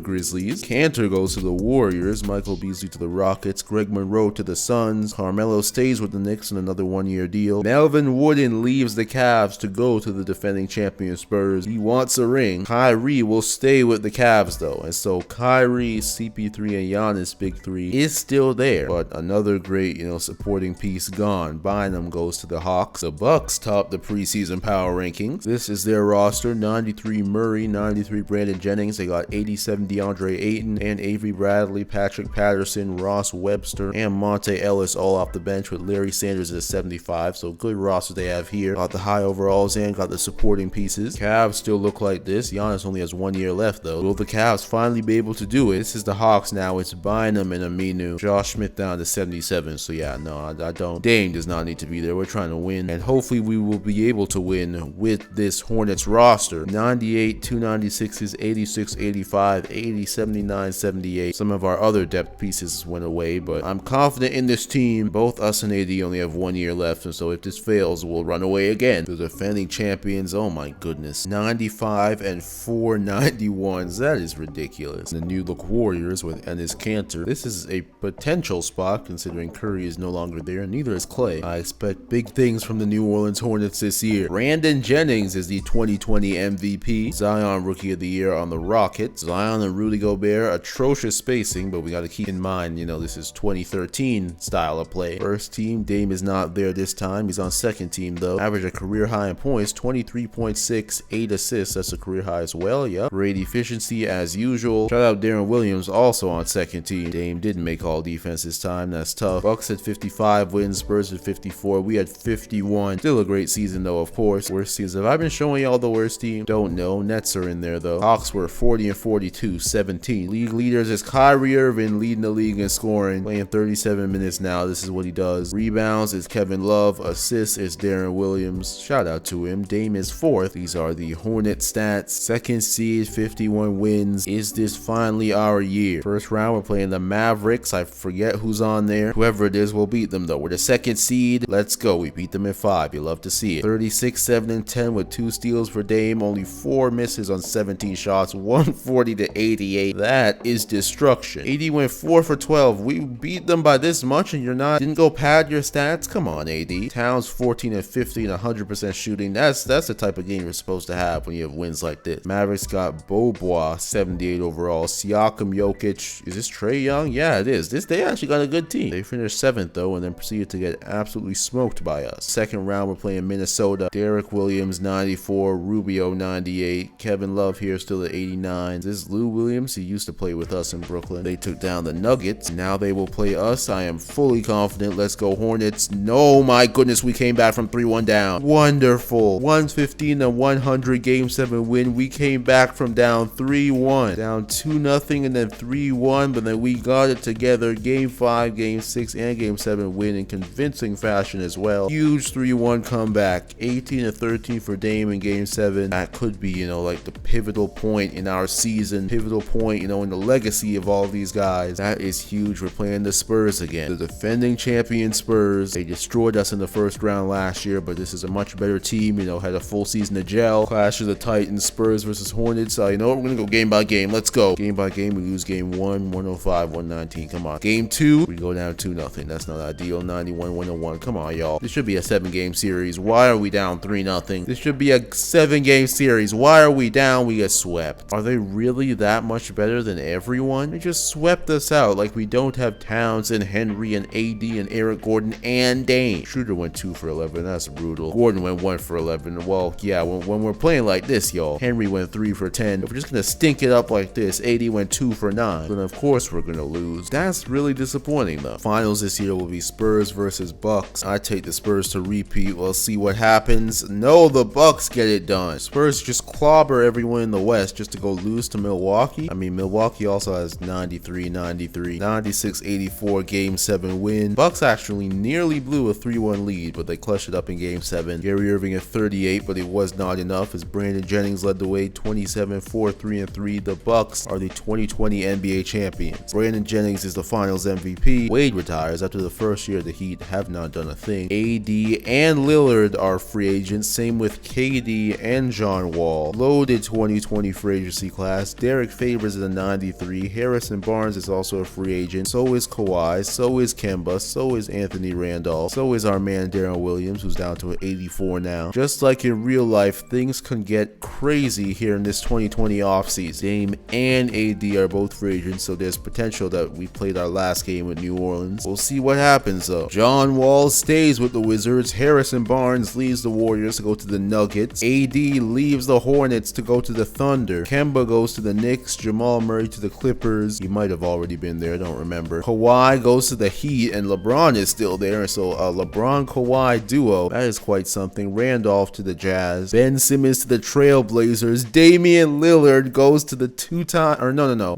Grizzlies. Cantor goes to the Warriors. Michael Beasley to the Rockets. Greg Monroe to the Suns. Carmelo stays with the Knicks on another one-year deal. Melvin Wooden leaves the Cavs to go to the defending champion Spurs. He wants a ring. Kyrie will stay with the Cavs though, and so Kyrie, CP3, and Giannis, Big Three, is still there. But another great, supporting piece gone. Bynum goes to the Hawks. The Bucks top the preseason power rankings. This is their roster: 93 Murray, 93 Brandon Jennings. They got 87 DeAndre Ayton and Avery Bradley, Patrick Patterson, Ross Webster, and Monte Ellis all off the bench, with Larry Sanders at 75. So good roster they have here. Got the high overalls and got the supporting pieces. Cavs still look like this. Giannis only has 1 year left though. Will the Cavs finally be able to do it? This is the Hawks now. It's Bynum and Aminu. Josh Smith down to 77. So yeah, no, I don't. Dame does not need to be there. We're trying to win, and hopefully we will be able to win with this Hornets roster. 98, 296s, 86, 85, 80, 79, 78. Some of our other depth pieces went away, but I'm confident in this team. Both us and AD only have 1 year left, and so if this fails, we'll run away again. The defending champions, oh my goodness, 95 and 491s. That is ridiculous. The new look Warriors with Enes Kanter. This is a potential spot considering Curry is no longer there, and neither is Klay. I expect big things from the New Orleans Hornets this year. Brandon Jennings is the 2020 MVP. Zion Rookie of the Year on the Rockets. Zion and Rudy Gobert, atrocious spacing, but we got to keep in mind, this is 2013 style of play. First team, Dame is not there this time. He's on second team though. Average a career high in points, 23.6, 8 assists. That's a career high as well. Yep. Great efficiency as usual. Shout out Darren Williams, also on second team. Dame didn't make all defense this time. That's tough. Bucks at 55 wins. Spurs at 54. We had 51. Still a great season though, of course. Worst season. Have I been showing y'all the worst team? Don't know. Nets are in there though. Hawks were 40 and 42, 17. League leaders is Kyrie Irving, leading the league in scoring, playing 37 minutes now. This is what he does. Rebounds is Kevin Love. Assists is Darren Williams. Shout out to him. Dame is fourth. These are the Hornet stats. Second seed, 51 wins. Is this finally our year? First round, we're playing the Mavericks. I forget who's on there. Whoever it is, we'll beat them though. We're the second seed. Let's go. We beat them in 5. You love to see it. 36, 7, and 10 with 2 steals for Dame. Only 4 misses on 17 shots. 140 to 88. That is destruction. AD went 4 for 12. We beat them by this much and didn't go pad your stats? Come on, AD. Towns 14 and 50 and 100% shooting. That's the type of game you're supposed to have when you have wins like this. Mavericks got Bobois, 78 overall. Siakam, Jokic. Is this Trae Young? Yeah, it is. They actually got a good team. They finished 7th though, and then proceeded to get absolutely smoked by us. Second round, we're playing Minnesota. Derek Williams, 94. Rubio, 98. Kevin Love here still at 89. This is Lou Williams. He used to play with us in Brooklyn. They took down the Nuggets. Now they will play us. I am fully confident. Let's go Hornets. No, my goodness, we came back from 3-1 down. Wonderful. 115 to 100 game 7 win. We came back from down 3-1, down 2-0, and then 3-1, but then we got it together. Game 5, game 6, and game 7 win in convincing fashion as well. Huge 3-1 comeback. 18 to 13 for Dame in game 7. That could be, like the pivotal point in our season, pivotal point, in the legacy of all these guys. That is is huge. We're playing the Spurs again. The defending champion Spurs. They destroyed us in the first round last year, but this is a much better team. You know, had a full season to gel. Clash of the Titans, Spurs versus Hornets. You know what? We're going to go game by game. Let's go. Game by game, we lose game 1, 105, 119. Come on. Game 2, we go down 2-0. That's not ideal. 91, 101. Come on, y'all. This should be a 7-game series. Why are we down 3-0? This should be a 7-game series. Why are we down? We get swept. Are they really that much better than everyone? They just swept us out like we don't have Towns and Henry and AD and Eric Gordon and Dame. Schroeder went 2 for 11. That's brutal. Gordon went 1 for 11. Well, yeah, when we're playing like this, y'all, Henry went 3 for 10. If we're just gonna stink it up like this, AD went 2 for 9. Then of course we're gonna lose. That's really disappointing though. Finals this year will be Spurs versus Bucks. I take the Spurs to repeat. We'll see what happens. No, the Bucks get it done. Spurs just clobber everyone in the West just to go lose to Milwaukee. I mean, Milwaukee also has 93-93, 96-84 game 7 win. Bucks actually nearly blew a 3-1 lead, but they clutched it up in game 7. Gary Irving at 38, but it was not enough as Brandon Jennings led the way 27-4-3-3. The Bucks are the 2020 NBA champions. Brandon Jennings is the finals MVP. Wade retires after the first year. The Heat have not done a thing. AD and Lillard are free agents. Same with KD and John Wall. Loaded 2020 free agency class. Derek Favors is a 93. Harrison Barnes is also a free agent. So is Kawhi. So is Kemba. So is Anthony Randolph. So is our man Darren Williams, who's down to an 84 now. Just like in real life, things can get crazy here in this 2020 offseason. Dame and AD are both free agents, so there's potential that we played our last game with New Orleans. We'll see what happens though. John Wall stays with the Wizards. Harrison Barnes leaves the Warriors to go to the Nuggets. AD leaves the Hornets to go to the Thunder. Kemba goes to the Knicks. Jamal Murray to the Clippers. He might have already been there, I don't remember. Kawhi goes to the Heat, and LeBron is still there, and so a LeBron-Kawhi duo, that is quite something. Randolph to the Jazz. Ben Simmons to the Trailblazers. Damian Lillard goes to the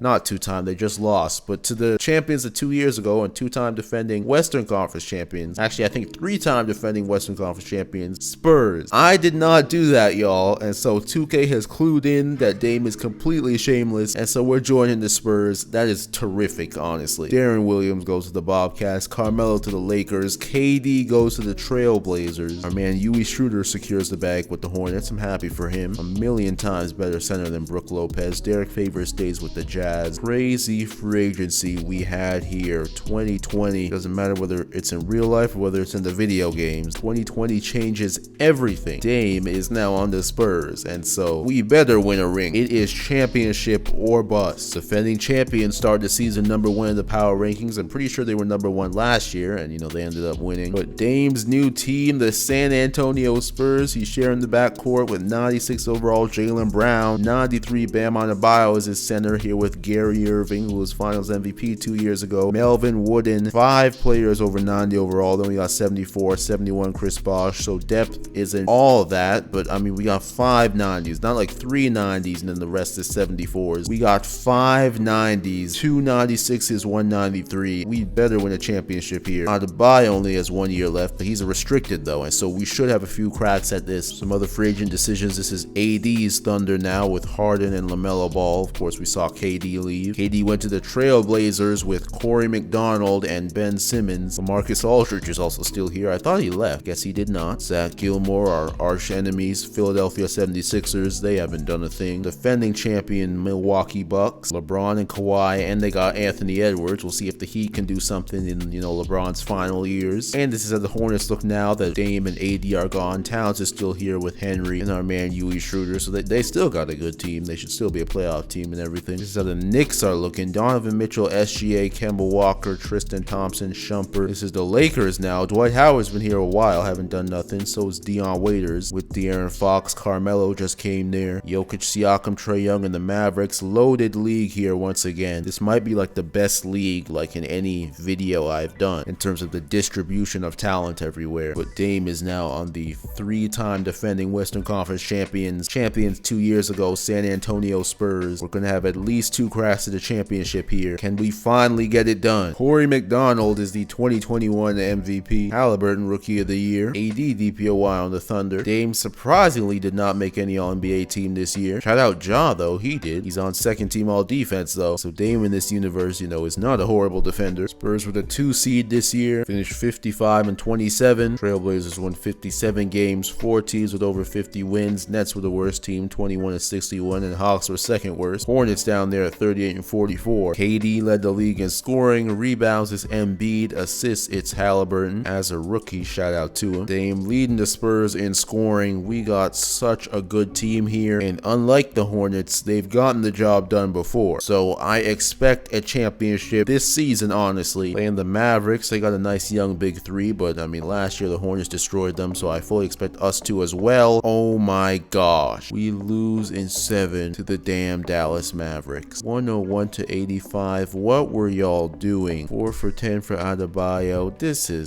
not two-time, they just lost, but to the champions of 2 years ago and 2-time defending Western Conference champions. Actually, I think 3-time defending Western Conference champions, Spurs. I did not do that, y'all, and so 2K has clued in that Dame is completely shameless, and so we're joining the Spurs. That is terrific, honestly. Darren Williams goes to the Bobcats. Carmelo to the Lakers. KD goes to the Trailblazers. Our man Yui Schroeder secures the bag with the Hornets. I'm happy for him. A million times better center than Brook Lopez. Derek Favors stays with the Jazz. Crazy free agency we had here. 2020. Doesn't matter whether it's in real life or whether it's in the video games. 2020 changes everything. Dame is now on the Spurs, and so we better win a ring. It is championship or bust. Defending champions started the season number 1 in the power rankings. I'm pretty sure they were number 1 last year, and you know they ended up winning. But Dame's new team, the San Antonio Spurs, he's sharing the backcourt with 96 overall Jaylen Brown. 93 Bam Adebayo is his center here with Gary Irving, who was finals MVP 2 years ago. Melvin Wooden, 5 players over 90 overall. Then we got 74, 71 Chris Bosh. So depth isn't all of that, but I mean we got 5 90s, not like 3 90s and then the rest is 74s. We got 5 90s, 2 96s, 1 93. We better win a championship here. Adebayo only has 1 year left, but he's a restricted though, and so we should have a few cracks at this. Some other free agent decisions. This is AD's Thunder now with Harden and LaMelo Ball. Of course, we saw KD leave. KD went to the Trailblazers with Corey McDonald and Ben Simmons. Marcus Aldridge is also still here. I thought he left. Guess he did not. Zach Gilmore, our arch enemies, Philadelphia 76ers. They haven't done a thing. Defending champion Milwaukee Bucks. LeBron and Kawhi, and they got Anthony Edwards. We'll see if the Heat can do something in, you know, LeBron's final years. And this is how the Hornets look now that Dame and AD are gone. Towns is still here with Henry and our man Yui Schroeder, so they still got a good team. They should still be a playoff team and everything. This is how the Knicks are looking. Donovan Mitchell, SGA, Kemba Walker, Tristan Thompson, Shumpert. This is the Lakers now. Dwight Howard's been here a while, haven't done nothing. So is Dion Waiters with De'Aaron Fox. Carmelo just came there. Jokic, Siakam, Trae Young, and the Mavericks. Loaded league here once again. This might be like the best league like in any video I've done in terms of the distribution of talent everywhere. But Dame is now on the 3-time defending Western Conference champions 2 years ago, San Antonio Spurs. We're gonna have at least 2 cracks at the championship here. Can we finally get it done? Corey McDonald is the 2021 MVP. Halliburton Rookie of the Year. AD DPOY on the Thunder. Dame surprisingly did not make any All-NBA team this year. Shout out Ja though, he did. He's on 2nd team All Defense though. So Dame in this universe Spurs, is not a horrible defender. Spurs were the 2 seed this year, finished 55-27. Trailblazers won 57 games, 4 teams with over 50 wins. Nets were the worst team, 21-61, and Hawks were second worst. Hornets down there at 38-44. KD led the league in scoring, rebounds is Embiid, assists it's Halliburton. As a rookie, shout out to him. Dame leading the Spurs in scoring. We got such a good team here, and unlike the Hornets, they've gotten the job done before. So I expect a championship this season, honestly. Playing the Mavericks, they got a nice young big three, but I mean, last year the Hornets destroyed them, so I fully expect us to as well. Oh my gosh. We lose in 7 to the damn Dallas Mavericks. 101-85. What were y'all doing? 4 for 10 for Adebayo.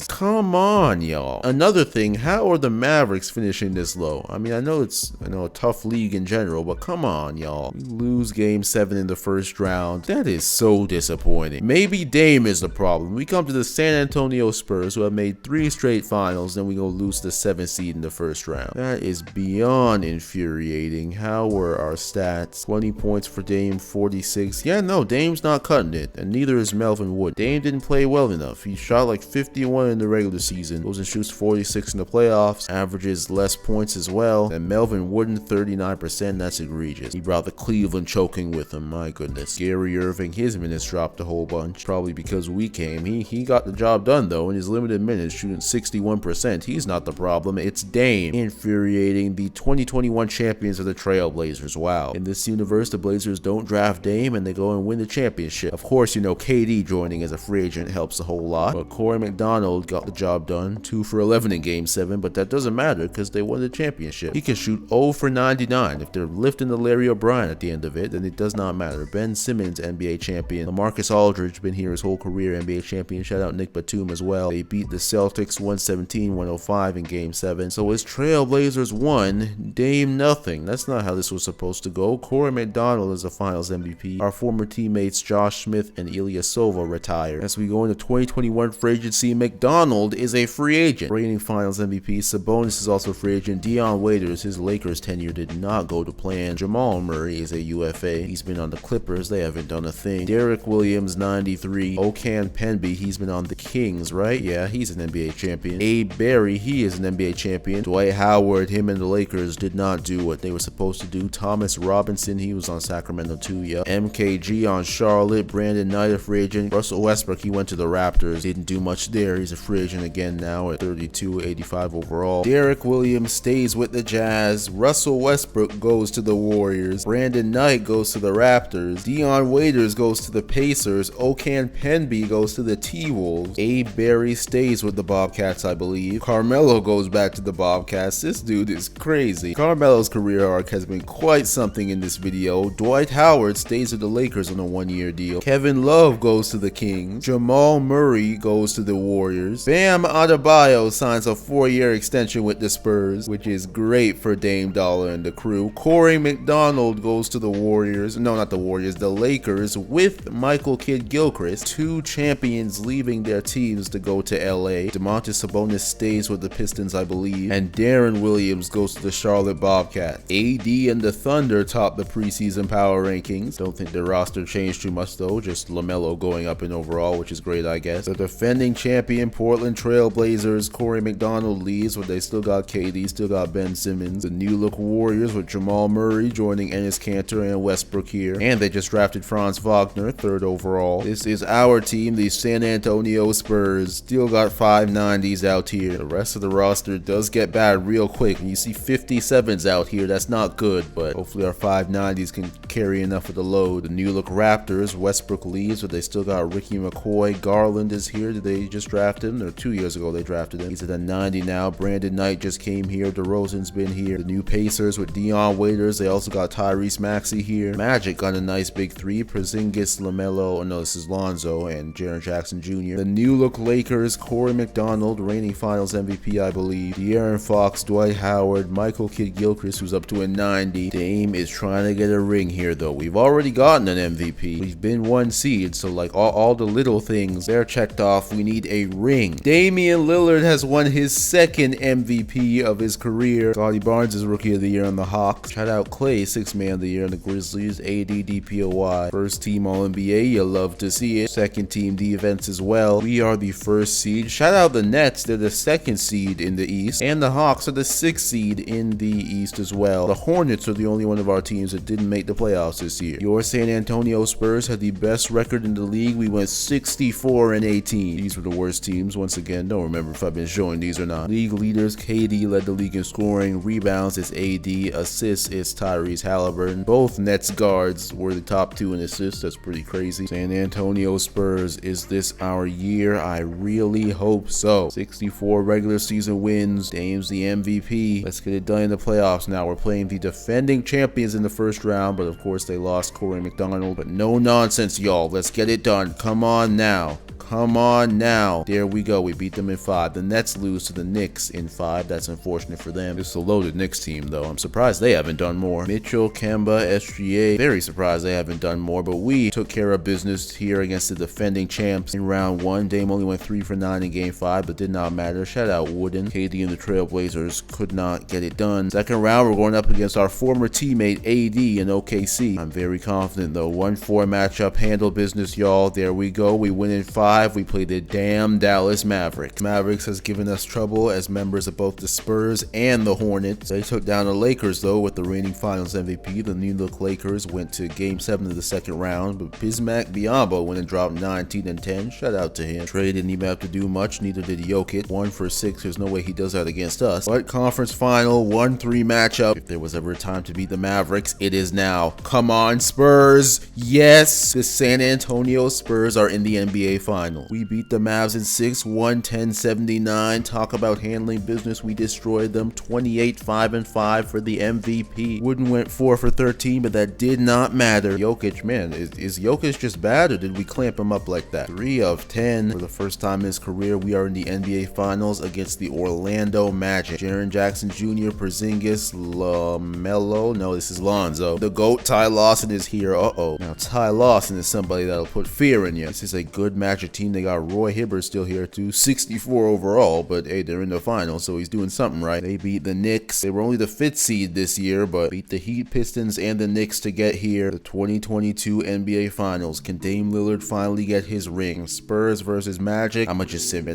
Come on, y'all. Another thing, how are the Mavericks finishing this low? I mean, I know it's a tough league in general, but come on, y'all. We lose game 7 in the first round. That is so disappointing. Maybe Dame is the problem. We come to the San Antonio Spurs, who have made 3 straight finals, then we go lose the 7th seed in the first round. That is beyond infuriating. How were our stats? 20 points for Dame, 46. Yeah, no, Dame's not cutting it, and neither is Melvin Wood. Dame didn't play well enough. He shot like 51 in the regular season, goes and shoots 46 in the playoffs, averages less points as well, and Melvin Wooden 39%. That's egregious. He brought the Cleveland choking with him. My goodness. Gary Irving, his minutes dropped a whole bunch, probably because we came. He got the job done though in his limited minutes, shooting 61%. He's not the problem. It's Dame. Infuriating. The 2021 champions of the Trailblazers. Wow. In this universe, the Blazers don't draft Dame and they go and win the championship. Of course, KD joining as a free agent helps a whole lot, but Corey McDonald got the job done, 2 for 11 in game 7, but that doesn't matter because they won the championship. He can shoot 0 for 99. If they're lifting the Larry O'Brien at the end of it, then it does not matter. Ben Simmons, NBA champion. LaMarcus Aldridge, been here his whole career, NBA champion. Shout out Nick Batum as well. They beat the Celtics 117-105 in game 7. So it's Trailblazers 1, Dame nothing. That's not how this was supposed to go. Corey McDonald is a finals MVP. Our former teammates Josh Smith and Ilyasova retired. As we go into 2021 free agency, McDonald is a free agent. Reigning finals MVP. Sabonis is also a free agent. Dion Waiters, his Lakers tenure did not go to plan. Jamal Murray is a UFA. He's been on the Clippers. They haven't done a thing. Derek Williams, 93. Okan Penby, he's been on the Kings, right? Yeah, he's an NBA champion. Abe Barry, he is an NBA champion. Dwight Howard, him and the Lakers did not do what they were supposed to do. Thomas Robinson, he was on Sacramento too, yeah. MKG on Charlotte. Brandon Knight, a free agent. Russell Westbrook, he went to the Raptors. Didn't do much there. He's a free agent again now at 32, 85 overall. Derek Williams stays with the Jazz. Russell Westbrook goes to the Warriors. Brandon Knight goes to the Raptors. Dion Waiters goes to the Pacers. Okan Penby goes to the T-Wolves. Abe Barry stays with the Bobcats, I believe. Carmelo goes back to the Bobcats. This dude is crazy. Carmelo's career arc has been quite something in this video. Dwight Howard stays with the Lakers on a 1-year deal. Kevin Love goes to the Kings. Jamal Murray goes to the Warriors. Bam Adebayo signs a 4-year extension with the Spurs, which is great for Dame Dollar and the crew. Corey McDonald goes to the Warriors. No, not the Warriors, the Lakers with Michael Kidd-Gilchrist. 2 champions leaving their teams to go to LA. Domantas Sabonis stays with the Pistons, I believe. And Darren Williams goes to the Charlotte Bobcats. AD and the Thunder top the preseason power rankings. Don't think their roster changed too much though. Just LaMelo going up in overall, which is great, I guess. The defending champion Portland Trailblazers, Corey McDonald leaves, but they still got KD, still got Ben Simmons. The new look Warriors with Jamal Murray joining Enes Kanter and Westbrook here. And they just drafted Franz Wagner, 3rd overall. This is our team, the San Antonio Spurs. Still got 590s out here. The rest of the roster does get bad real quick. When you see 57s out here, that's not good, but hopefully our 590s can carry enough of the load. The new look Raptors, Westbrook leaves, but they still got Ricky McCoy. Garland is here. Did they just draft him? Or 2 years ago they drafted him. He's at a 90 now. Brandon Knight just came here. DeRozan's been here. The new Pacers with Dion Waiters. They also got Tyrese Maxey here. Magic got a nice big 3. Porzingis, LaMelo, oh no, this is Lonzo, and Jaren Jackson Jr. The new look Lakers, Corey McDonald, reigning finals MVP, I believe. De'Aaron Fox, Dwight Howard, Michael Kidd-Gilchrist, who's up to a 90. Dame is trying to get a ring here though. We've already gotten an MVP. We've been 1 seed, so like all the little things, they're checked off. We need a ring. Damian Lillard has won his 2nd MVP of his career. Scottie Barnes is Rookie of the Year on the Hawks. Shout out Clay, 6th Man of the Year on the Grizzlies. AD DPOY, 1st team All-NBA NBA. You love to see it. Second team defense as well. We are the first seed. Shout out the Nets. They're the second seed in the East. And the Hawks are the sixth seed in the East as well. The Hornets are the only one of our teams that didn't make the playoffs this year. Your San Antonio Spurs had the best record in the league. We went 64-18. These were the worst teams. Once again, don't remember if I've been showing these or not. League leaders, KD led the league in scoring. Rebounds is AD. Assists is Tyrese Halliburton. Both Nets guards were the top two in assists. That's pretty crazy. San Antonio Spurs, is this our year? I really hope so. 64 regular season wins. Dame's the MVP. Let's get it done in the playoffs now. We're playing the defending champions in the first round, but of course they lost Corey McDonald. But no nonsense, y'all. Let's get it done. Come on now. Come on now. There we go. We beat them in 5. The Nets lose to the Knicks in 5. That's unfortunate for them. It's a loaded Knicks team, though. I'm surprised they haven't done more. Mitchell, Kemba, SGA. Very surprised they haven't done more, but we took care of business here against the defending champs in round 1. Dame only went 3 for 9 in game 5, but did not matter. Shout out Wooden. KD and the Trailblazers could not get it done. Second round, we're going up against our former teammate AD in OKC. I'm very confident, though. 1-4 matchup. Handle business, y'all. There we go. We win in 5. We play the damn Dallas Mavericks. Mavericks has given us trouble as members of both the Spurs and the Hornets. They took down the Lakers, though, with the reigning finals MVP. The New Look Lakers went to game 7 of the second round, but Bismack Biyombo went and dropped 19 and 10. Shout out to him. Trey didn't even have to do much, neither did Jokic. 1 for 6. There's no way he does that against us. But conference final, 1-3 matchup. If there was ever a time to beat the Mavericks, it is now. Come on, Spurs. Yes, the San Antonio Spurs are in the NBA Finals. We beat the Mavs in 6, 110-79. Talk about handling business. We destroyed them. 28-5-5 for the MVP. Wooden went 4 for 13, but that did not matter. Jokic, man, is Jokic just bad, or did we clamp him up like that? 3 of 10 for the first time in his career. We are in the NBA Finals against the Orlando Magic. Jaren Jackson Jr., Porzingis, LaMelo. No, this is Lonzo. The GOAT, Ty Lawson, is here. Now, Ty Lawson is somebody that'll put fear in you. This is a good Magic team. They got Roy Hibbert still here too, 64 overall, but hey, they're in the finals, so he's doing something right. They beat the Knicks. They were only the 5th seed this year, but beat the Heat, Pistons, and the Knicks to get here. The 2022 NBA Finals. Can Dame Lillard finally get his ring? Spurs versus Magic. I'ma just sim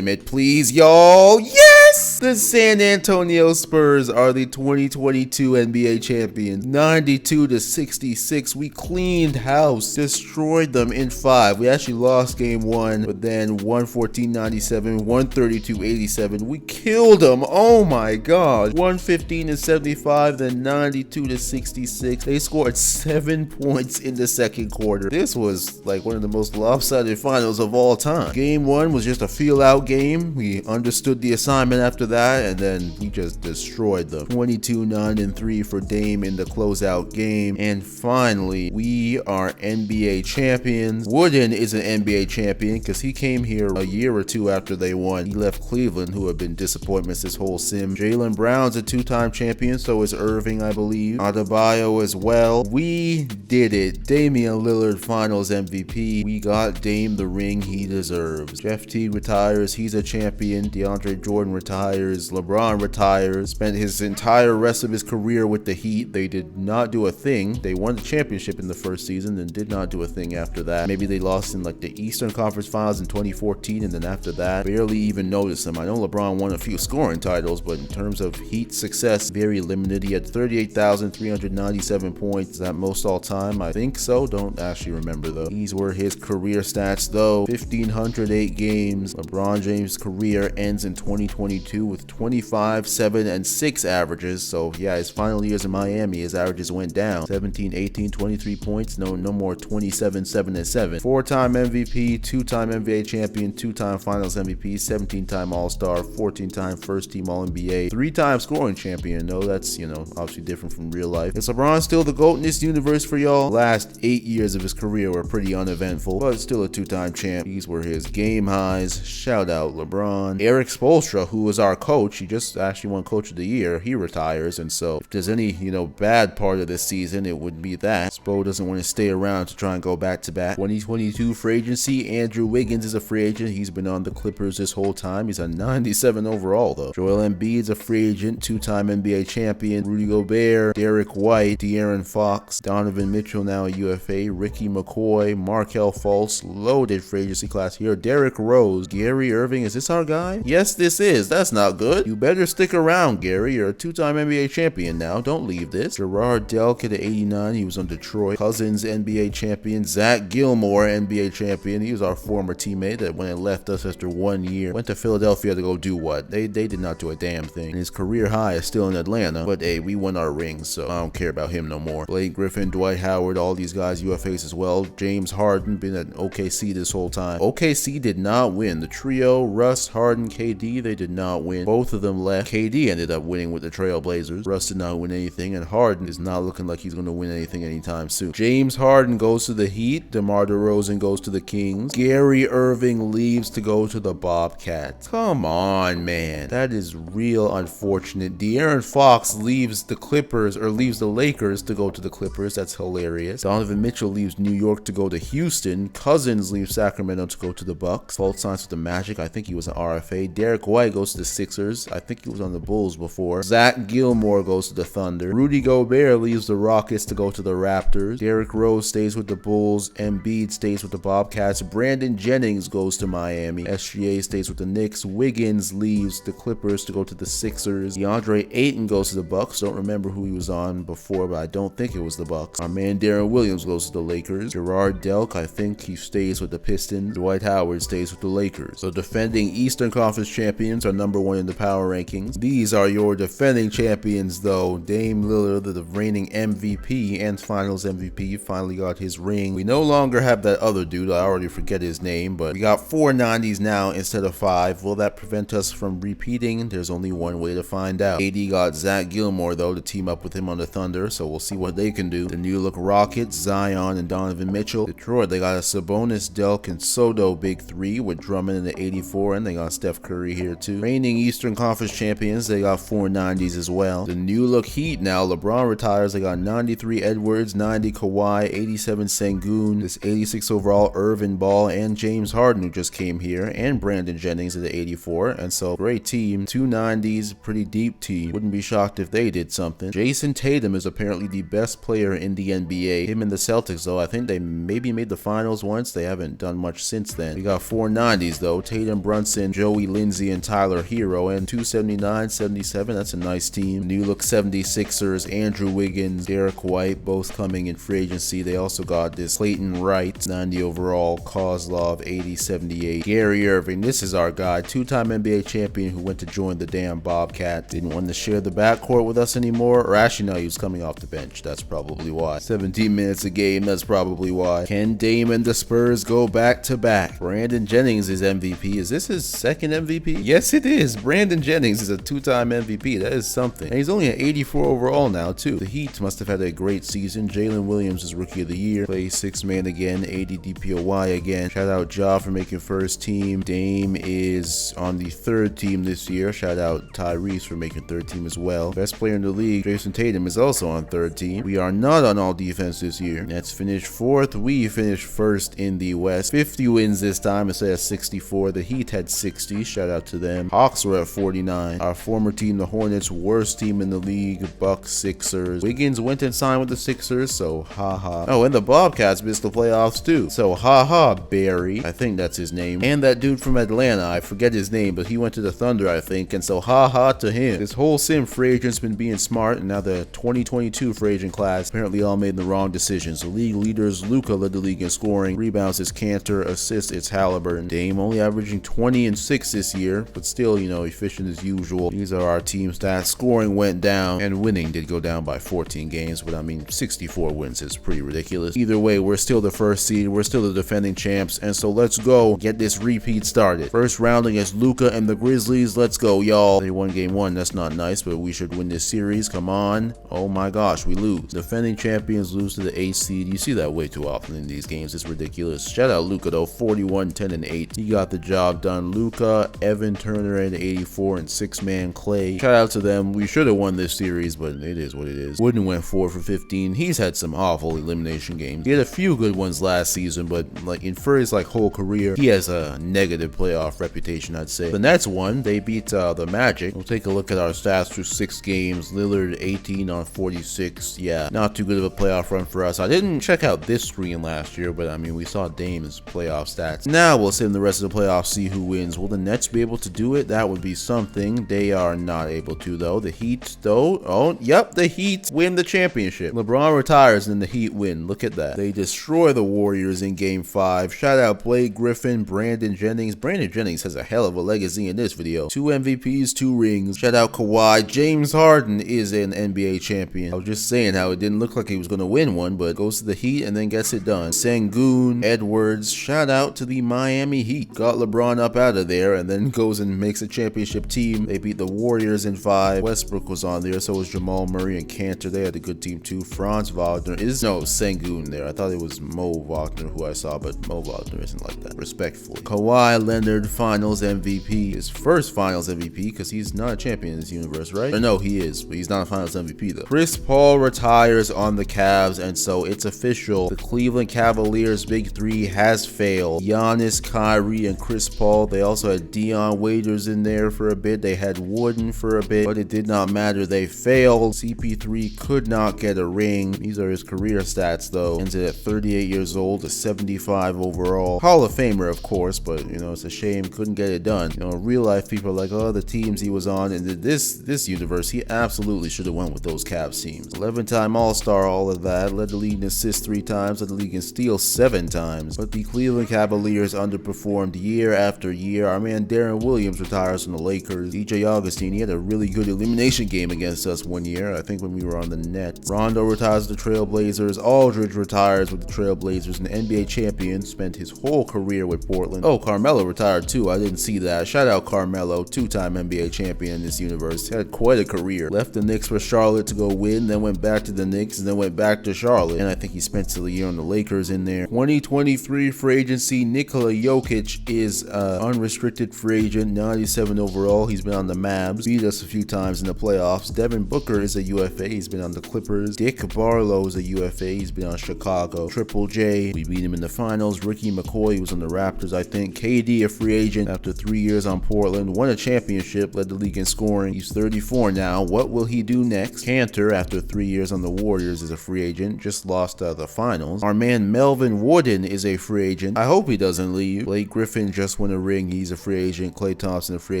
it, please, y'all. Yes! The San Antonio Spurs are the 2022 NBA champions. 92-66. We cleaned house, destroyed them in 5. We actually lost game 1, but then 114-97, 132-87. We killed them. Oh my god. 115-75, then 92-66. They scored 7 points in the second quarter. This was like one of the most lopsided finals of all time. Game 1 was just a feel-out game. We understood the assignment after that, and then we just destroyed them. 22-9-3 for Dame in the closeout game. And finally, we are NBA champions. Wooden is an NBA champion because he came here a year or 2 after they won. He left Cleveland, who have been disappointments this whole sim. Jaylen Brown's a 2-time champion, so is Irving, I believe. Adebayo as well. We did it. Damian Lillard finals MVP. We got Dame the ring he deserves. Jeff Teague retires. He's a champion. DeAndre Jordan retires. LeBron retires. Spent his entire rest of his career with the Heat. They did not do a thing. They won the championship in the first season and did not do a thing after that. Maybe they lost in like the Eastern Conference Finals in 2014, and then after that, barely even noticed him. I know LeBron won a few scoring titles, but in terms of Heat success, very limited. He had 38,397 points. Is that most all time? I think so. Don't actually remember though. These were his career stats though. 1,508 games. LeBron James' career ends in 2022 with 25, 7, and 6 averages. So yeah, his final years in Miami, his averages went down. 17, 18, 23 points. No more 27, 7, and 7. 4-time MVP, 2-time NBA champion, 2-time Finals MVP, 17-time All-Star, 14-time First-Team All-NBA, 3-time scoring champion. No, that's, obviously different from real life. Is LeBron still the GOAT in this universe for y'all? Last 8 years of his career were pretty uneventful, but still a 2-time champ. These were his game highs. Shout out LeBron. Eric Spoelstra, who was our coach. He just actually won Coach of the Year. He retires, and so if there's any, bad part of this season, it would be that. Spo doesn't want to stay around to try and go back-to-back. 2022 free agency, Andrew Wiggins is a free agent. He's been on the Clippers this whole time. He's a 97 overall, though. Joel Embiid's a free agent, two-time NBA champion. Rudy Gobert, Derek White, De'Aaron Fox, Donovan Mitchell, now a UFA, Ricky McCoy, Markelle Fultz, loaded free agency class here. Derrick Rose, Gary Irving, is this our guy? Yes, this is. That's not good. You better stick around, Gary. You're a two-time NBA champion now. Don't leave this. Gerard Delk at 89. He was on Detroit. Cousins, NBA champion. Zach Gilmore, NBA champion. He was our former teammate that when it left us after 1 year, went to Philadelphia to go do what? They did not do a damn thing. And his career high is still in Atlanta, but hey, we won our rings, so I don't care about him no more. Blake Griffin, Dwight Howard, all these guys UFAs as well. James Harden been at OKC this whole time. OKC did not win. The trio, Russ, Harden, KD, they did not win. Both of them left. KD ended up winning with the Trailblazers. Russ did not win anything, and Harden is not looking like he's going to win anything anytime soon. James Harden goes to the Heat. DeMar DeRozan goes to the Kings. Gary Irving leaves to go to the Bobcats. Come on, man. That is real unfortunate. De'Aaron Fox leaves the Clippers, or leaves the Lakers to go to the Clippers. That's hilarious. Donovan Mitchell leaves New York to go to Houston. Cousins leaves Sacramento to go to the Bucks. Fultz signs with the Magic. I think he was an RFA. Derek White goes to the Sixers. I think he was on the Bulls before. Zach Gilmore goes to the Thunder. Rudy Gobert leaves the Rockets to go to the Raptors. Derrick Rose stays with the Bulls. Embiid stays with the Bobcats. Brandon Jennings goes to Miami. SGA stays with the Knicks. Wiggins leaves the Clippers to go to the Sixers. DeAndre Ayton goes to the Bucks. Don't remember who he was on before, but I don't think it was the Bucks. Our man Darren Williams goes to the Lakers. Gerard Delk, I think he stays with the Pistons. Dwight Howard stays with the Lakers. The defending Eastern Conference champions are #1 in the power rankings. These are your defending champions, though. Dame Lillard, the reigning MVP and Finals MVP, finally got his ring. We no longer have that other dude. I already forget his name, but we got 4 90s now instead of 5. Will that prevent us from repeating? There's only one way to find out. AD got Zach Gilmore, though, to team up with him on the Thunder, so we'll see what they can do. The new look Rockets, Zion and Donovan Mitchell. Detroit, they got a Sabonis, Delk, and Soto big 3 with Drummond in the 84, and they got Steph Curry here too. Reigning Eastern Conference champions, they got 4 90s as well. The new look Heat now, LeBron retires, they got 93 Edwards, 90 Kawhi, 87 Sengun, this 86 overall Irvin Ball, and James Harden who just came here, and Brandon Jennings at the 84, and so great team. 2 90s, pretty deep team. Wouldn't be shocked if they did something. Jason Tatum is apparently the best player in the NBA. Him and the Celtics, though, I think they maybe made the finals once. They haven't done much since then. We got 4 90s, though. Tatum, Brunson, Joey Lindsey, and Tyler Hero, and 279, 77. That's a nice team. New look 76ers, Andrew Wiggins, Derek White, both coming in free agency. They also got this Clayton Wright, 90 overall, Kozlov, 80, 78. Gary Irving, this is our guy, 2-time NBA champion who went to join the damn Bobcats. Didn't want to share the backcourt with us anymore, or actually no, he was coming off the bench. That's probably why. 17 minutes a game, that's probably why. Can Dame and the Spurs go back to back? Brandon Jennings is MVP. Is this his second MVP? Yes, it is. Brandon Jennings is a 2-time MVP. That is something. And he's only an 84 overall now, too. The Heat must have had a great season. Jalen Williams is Rookie of the Year. Plays 6-man again. 80 DPOY again. Shout out Ja for making first team. Dame is on the 3rd team this year. Shout out Tyrese for making 3rd team as well. Best player in the league, Jason Tatum, is also on 3rd team. We are not on all defense this year. Nets finished 4th. We finished 1st in the West. 50 wins this time instead of 64. The Heat had 60. Shout out to them. Hawks were at 49. Our former team, the Hornets, worst team in the league. Bucks, Sixers. Wiggins went and signed with the Sixers, so haha. Oh, and the Bobcats missed the playoffs too. So haha, Barry. I think that's his name. And that dude from Atlanta, I forget his name, but he went to the Thunder, I think, and so haha to him. This whole sim free agent's been being smart, and now the 2022 free agent class apparently all made the wrong decisions. The league leaders, Luka led the league in scoring. Rebounds is Cantor. Assists, it's Halliburton. Dame only averaging 20 and 6 this year, but still, efficient as usual. These are our team stats. Scoring went down, and winning did go down by 14 games, but 64 wins is pretty ridiculous. Either way, we're still the 1st seed. We're still the defending champs, and so let's go get this repeat started. First round against Luka and the Grizzlies. Let's go, y'all. They won game 1. That's not nice, but we should win this series. Come on. Oh my gosh, we lose. Defending champions lose to the 8th seed. You see that way too often in these games. It's ridiculous. Shout out Luka, though. 41, 10, and 8. He got the job done. Luka, Evan Turner, 184 and 6-man Clay. Shout out to them. We should have won this series, but it is what it is. Wooden went 4 for 15. He's had some awful elimination games. He had a few good ones last season, but like for his whole career, he has a negative playoff reputation, I'd say. The Nets won. They beat the Magic. We'll take a look at our stats through 6 games. Lillard 18 on 46. Yeah, not too good of a playoff run for us. I didn't check out this screen last year, but I mean, we saw Dame's playoff stats. Now we'll sit in the rest of the playoffs, see who wins. Will the Nets be able to do it? That would be something. They are not able to, though. The Heat, though. Oh, yep, the Heat win the championship. LeBron retires and the Heat win. Look at that. They destroy the Warriors in Game 5. Shout out Blake Griffin, Brandon Jennings. Brandon Jennings has a hell of a legacy in this video. 2 MVPs, 2 rings. Shout out Kawhi. James Harden is an NBA champion. I was just saying how it didn't look like he was going to win one, but goes to the Heat and then gets it done. Sengun, Edwards. Shout out to the Miami Heat. Got LeBron up out of there and then goes and makes a championship team. They beat the Warriors in 5. Westbrook was on there, so was Jamal Murray and Cantor. They had a good team too. Franz Wagner is no Sengun there. I thought it was Mo Wagner who I saw, but Mo Wagner isn't like that. Respectfully. Kawhi Leonard, Finals MVP. His first Finals MVP because he's not a champion in this universe, right? Or no, he is, but he's not a Finals MVP though. Chris Paul retires on the Cavs, and so it's official. The Cleveland Cavaliers big 3 has failed. Giannis, Kyrie, and Chris Paul. They also had Dion Waiters in there for a bit. They had Wooden for a bit, but it did not matter. They failed. CP3 could not get a ring. These are his career stats though. Ended at 38 years old, a 75 overall. Hall of Famer, of course, but you know, it's a shame couldn't get it done. You know, real life people are like, oh, the teams he was on in this universe, he absolutely should have went with those Cavs teams. 11-time All-Star, all of that. Led the league in assists 3 times, led the league in steals 7 times. But the Cleveland Cavaliers underperformed year after year. Our man Darren Williams retires from the Lakers. DJ Augustine, he had a really good elimination game against us one year, I think when we were on the Nets. Rondo retires with the Trailblazers. Aldridge retires with the Trailblazers. An NBA champion, spent his whole career with Portland. Oh, Carmelo retired too. I didn't see that. Shout out Carmelo, 2-time NBA champion in this universe. Had quite a career. Left the Knicks for Charlotte to go win, then went back to the Knicks, and then went back to Charlotte. And I think he spent till the year on the Lakers in there. 2023 free agency. Nikola Jokic is unrestricted free agent, 97 overall. He's been on the Mavs. Beat us a few times in the playoffs. Devin Booker is a UFA. He's been on the Clippers. Dick Barlow is a UFA. He's been on Chicago. Triple J, we beat him in the finals. Ricky McCoy was on the Raptors, I think. KD, a free agent after 3 years on Portland. Won a championship, led the league in scoring. He's 34 now. What will he do next? Cantor, after 3 years on the Warriors, is a free agent. Just lost the finals. Our man Melvin Wooden is a free agent. I hope he doesn't leave. Blake Griffin just won a ring. He's a free agent. Klay Thompson, a free